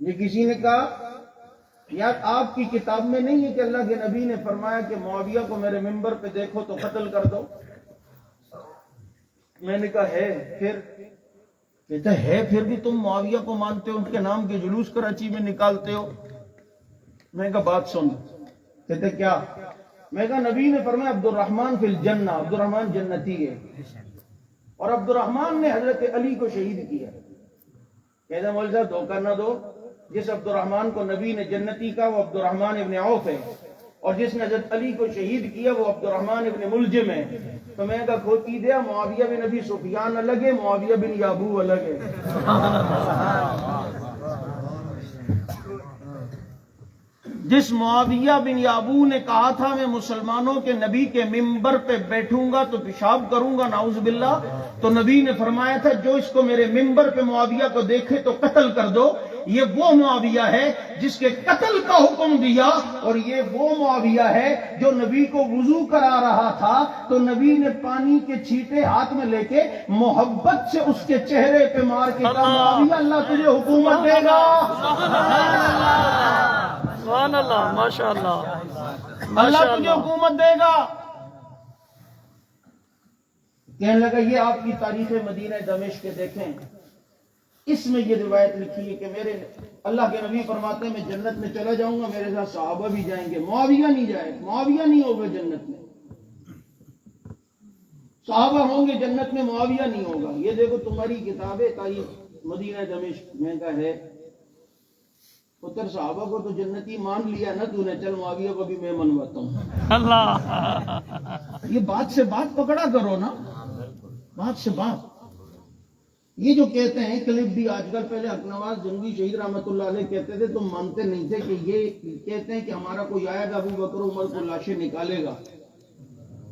یہ کسی نے کہا یار آپ کی کتاب میں نہیں ہے کہ اللہ کے نبی نے فرمایا کہ معاویہ کو میرے منبر پہ دیکھو تو قتل کر دو؟ میں نے کہا ہے، پھر کہتا ہے پھر بھی تم معاویہ کو مانتے ہو، ان کے نام کے جلوس کراچی میں نکالتے ہو؟ میں نے کہا بات سن۔ کہتے کیا؟ میں نے کہا نبی نے فرمایا عبد الرحمن فی الجنہ، عبد الرحمن جنتی ہے، اور عبد الرحمن نے حضرت علی کو شہید کیا۔ کہتے مولوی صاحب دھوکہ نہ دو، جس عبد الرحمن کو نبی نے جنتی کہا وہ عبد الرحمن ابن عوف ہے، اور جس نے حضرت علی کو شہید کیا وہ عبد الرحمن ابن ملجم ہے۔ تو میں نے کہا کھوتی دیا، معاویہ بن ابی سفیان الگ ہے، معاویہ بن یابو الگ ہے۔ جس معاویہ بن یابو نے کہا تھا میں مسلمانوں کے نبی کے منبر پہ بیٹھوں گا تو پیشاب کروں گا نعوذ باللہ، تو نبی نے فرمایا تھا جو اس کو میرے منبر پہ معاویہ کو دیکھے تو قتل کر دو۔ یہ وہ معاویہ ہے جس کے قتل کا حکم دیا، اور یہ وہ معاویہ ہے جو نبی کو وضو کرا رہا تھا تو نبی نے پانی کے چھینٹے ہاتھ میں لے کے محبت سے اس کے چہرے پہ مار کے کہا معاویہ اللہ تجھے حکومت دے گا، سبحان اللہ، ماشاء اللہ، اللہ تجھے حکومت دے گا۔ کہنے لگا یہ آپ کی تاریخ مدینہ دمشق کے دیکھیں، اس میں یہ روایت لکھی ہے کہ میرے اللہ کے نبی فرماتے ہیں میں جنت میں چلا جاؤں گا، میرے ساتھ صحابہ بھی جائیں گے، معاویہ نہیں جائے، معاویہ نہیں ہوگا جنت میں، صحابہ ہوں گے جنت میں، معاویہ نہیں ہوگا۔ یہ دیکھو تمہاری کتاب ہے تاریخ مدینہ دمشق میں کا ہے، پتر صحابہ کو تو جنتی مان لیا نا تو نے، چل معاویہ کو بھی میں منواتا ہوں۔ اللہ، یہ بات سے بات پکڑا کرو نا، بات سے بات۔ یہ جو کہتے ہیں کلپ بھی آج کل، پہلے حق نواز جنگی شہید رحمت اللہ علیہ کہتے تھے، تم مانتے نہیں تھے کہ یہ کہتے ہیں کہ ہمارا کوئی آئے گا ابو بکر عمر کو لاشیں نکالے گا،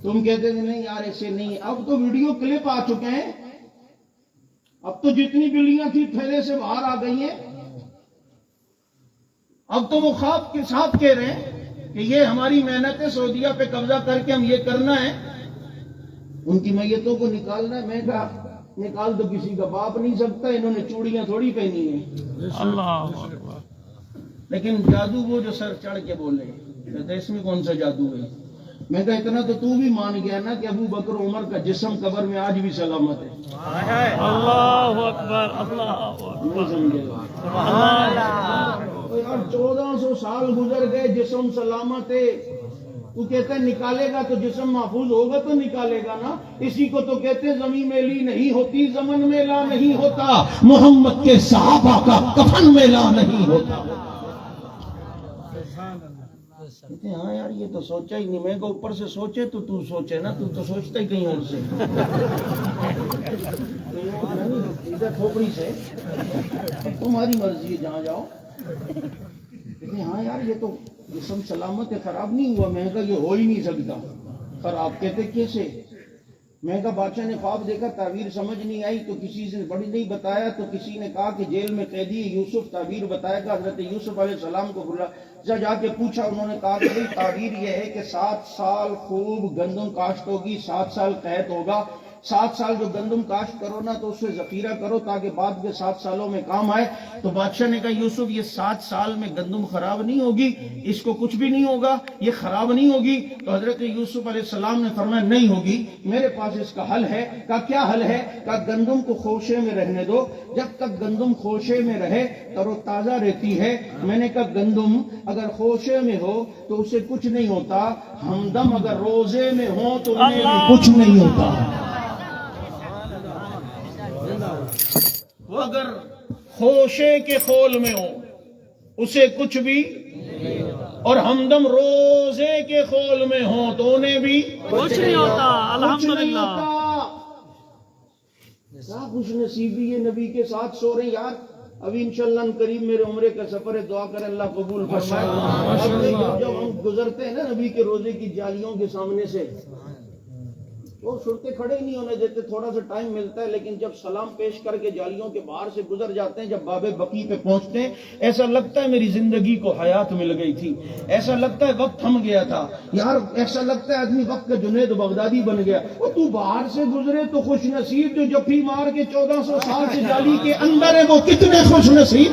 تم کہتے تھے نہیں یار ایسے نہیں۔ اب تو ویڈیو کلپ آ چکے ہیں، اب تو جتنی بلیاں تھی تھیلے سے باہر آ گئی ہیں، اب تو وہ خواب کے ساتھ کہہ رہے ہیں کہ یہ ہماری محنت ہے، سعودیہ پہ قبضہ کر کے ہم یہ کرنا ہے، ان کی میتوں کو نکالنا ہے۔ میں کہا نکال تو کسی کا باپ نہیں سکتا، انہوں نے چوڑیاں تھوڑی پہنی ہیں، اللہ، لیکن جادو وہ جو سر چڑھ کے بولے، کہتے اس میں کون سا جادو ہے؟ میں کہا اتنا تو بھی مان گیا نا کہ ابو بکر عمر کا جسم قبر میں آج بھی سلامت ہے۔ اللہ اکبر، اللہ اکبر، نہیں سمجھے گا یار، 1400 سال گزر گئے، جسم سلامت ہے، تو کہتے ہیں نکالے گا تو جسم محفوظ ہوگا تو نکالے گا نا۔ اسی کو تو کہتے ہیں زمین میلی نہیں ہوتی، زمن میلا نہیں ہوتا، محمد کے صحابہ کا کفن میلا نہیں ہوتا۔ کہتے ہیں ہاں یار یہ تو سوچا ہی نہیں، میں کو اوپر سے سوچے تو سوچے نا، تو سوچتا ہی کہیں اور سے، ادھر کھوپڑی سے، تمہاری مرضی ہے جہاں جاؤ۔ کہتے ہیں ہاں یار یہ تو جسم سلامت ہے، خراب نہیں ہوا۔ میں کہا یہ ہو ہی نہیں سکتا خراب۔ کہتے کیسے؟ میں کہا بادشاہ نے خواب دیکھا، تعبیر سمجھ نہیں آئی تو کسی سے بڑی نہیں بتایا، تو کسی نے کہا کہ جیل میں قیدی یوسف تعبیر بتائے گا، حضرت یوسف علیہ السلام کو بلا جا کے پوچھا، انہوں نے کہا کہ تعبیر یہ ہے کہ 7 سال خوب گندم کاشت ہوگی، 7 سال قحط ہوگا، 7 سال جو گندم کاشت کرو نا تو اس سے ذخیرہ کرو تاکہ بعد کے 7 سالوں میں کام آئے۔ تو بادشاہ نے کہا یوسف یہ 7 سال میں گندم خراب نہیں ہوگی، اس کو کچھ بھی نہیں ہوگا، یہ خراب نہیں ہوگی۔ تو حضرت یوسف علیہ السلام نے فرمایا نہیں ہوگی، میرے پاس اس کا حل ہے۔ کہا کیا حل ہے؟ کہا گندم کو خوشے میں رہنے دو، جب تک گندم خوشے میں رہے تر و تازہ رہتی ہے۔ میں نے کہا گندم اگر خوشے میں ہو تو اسے کچھ نہیں ہوتا، ہمدم اگر روزے میں ہو تو انہیں بھی کچھ نہیں ہوتا۔ وہ اگر خوشے کے خول میں ہو اسے کچھ بھی، اور ہمدم روزے کے خول میں ہو تو انہیں بھی کچھ نہیں ہوتا، الحمدللہ۔ کیا خوش نصیبی ہے، نبی کے ساتھ سو رہے ہیں یار۔ ابھی انشاءاللہ قریب میرے عمرے کا سفر ہے، دعا کریں اللہ قبول فرمائے۔ جب ہم گزرتے ہیں نا نبی کے روزے کی جالیوں کے سامنے سے وہ صورتیں کھڑے ہی نہیں ہونے دیتے، تھوڑا سا ٹائم ملتا ہے، لیکن جب سلام پیش کر کے جالیوں کے باہر سے گزر جاتے ہیں، جب باب بقی پہ پہنچتے ہیں، ایسا لگتا ہے میری زندگی کو حیات مل گئی تھی، ایسا لگتا ہے وقت تھم گیا تھا یار، ایسا لگتا ہے آدمی وقت کا جنید بغدادی بن گیا۔ وہ تو باہر سے گزرے تو خوش نصیب، جو جفی مار کے 1400 سال سے جالی کے اندر ہے وہ کتنے خوش نصیب۔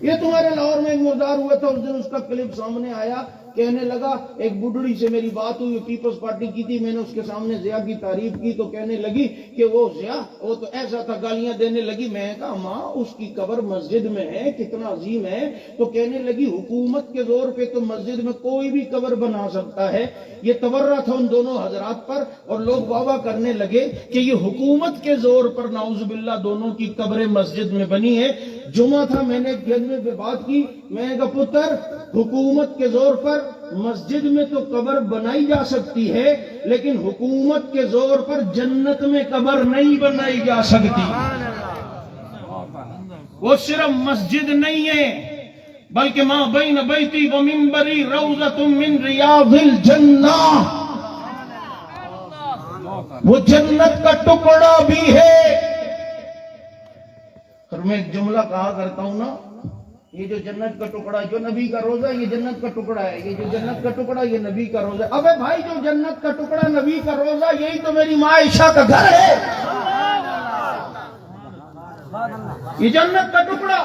یہ تمہارے لاہور میں ایک مردار ہوا تھا، اس دن اس کا کلپ سامنے آیا، کہنے لگا ایک بڈڑی سے میری بات ہوئی، پیپلز پارٹی کی تھی، میں نے اس کے سامنے ضیاء کی تعریف کی تو کہنے لگی کہ وہ ضیاء وہ تو ایسا تھا، گالیاں دینے لگی۔ میں کہا ماں اس کی قبر مسجد میں ہے، کتنا عظیم ہے، تو کہنے لگی حکومت کے زور پہ تو مسجد میں کوئی بھی قبر بنا سکتا ہے۔ یہ تورا تھا ان دونوں حضرات پر، اور لوگ واہ کرنے لگے کہ یہ حکومت کے زور پر نعوذ باللہ دونوں کی قبریں مسجد میں بنی ہے۔ جمعہ تھا، میں نے ایک جلسے پہ بات کی، میں نے کہا پتر حکومت کے زور پر مسجد میں تو قبر بنائی جا سکتی ہے، لیکن حکومت کے زور پر جنت میں قبر نہیں بنائی جا سکتی۔ وہ صرف مسجد نہیں ہے بلکہ ما بین بیتی و منبری روضۃ من ریاض الجنہ، وہ جنت کا ٹکڑا بھی ہے۔ اور میں ایک جملہ کہا کرتا ہوں نا، یہ جو جنت کا ٹکڑا جو نبی کا روزہ، یہ جنت کا ٹکڑا ہے، یہ جو جنت کا ٹکڑا یہ نبی کا روزہ۔ ابے بھائی جو جنت کا ٹکڑا نبی کا روزہ، یہی تو میری ماں عائشہ کا گھر ہے، یہ جنت کا ٹکڑا۔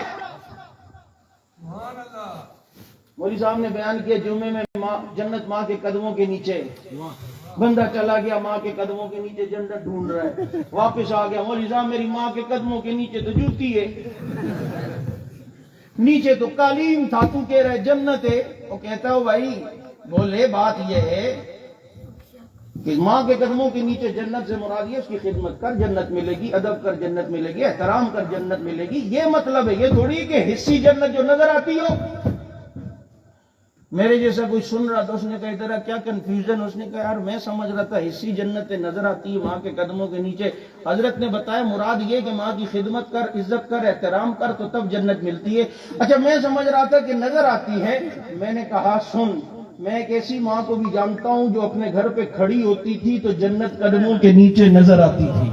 مولوی صاحب نے بیان کیا جمعے میں جنت ماں کے قدموں کے نیچے، بندہ چلا گیا ماں کے قدموں کے نیچے جنت ڈھونڈ رہا ہے، واپس آ گیا، مولوی صاحب میری ماں کے قدموں کے نیچے تو جوتی ہے، نیچے تو قالین تھا، تو کہہ رہے جنت ہے۔ وہ کہتا ہو بھائی بولے بات یہ ہے کہ ماں کے قدموں کے نیچے جنت سے مراد یہ اس کی خدمت کر جنت ملے گی، ادب کر جنت ملے گی، احترام کر جنت ملے گی، یہ مطلب ہے، یہ تھوڑی کہ حصی جنت جو نظر آتی ہو۔ میرے جیسا کوئی سن رہا تھا، اس نے کہا ادھر کیا کنفیوژن، اس نے کہا یار میں سمجھ رہا تھا حصی جنت نظر آتی ہے ماں کے قدموں کے نیچے، حضرت نے بتایا مراد یہ کہ ماں کی خدمت کر، عزت کر، احترام کر تو تب جنت ملتی ہے۔ اچھا میں سمجھ رہا تھا کہ نظر آتی ہے، میں نے کہا سن، میں ایک ایسی ماں کو بھی جانتا ہوں جو اپنے گھر پہ کھڑی ہوتی تھی تو جنت قدموں کے نیچے نظر آتی تھی،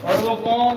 اور وہ کون؟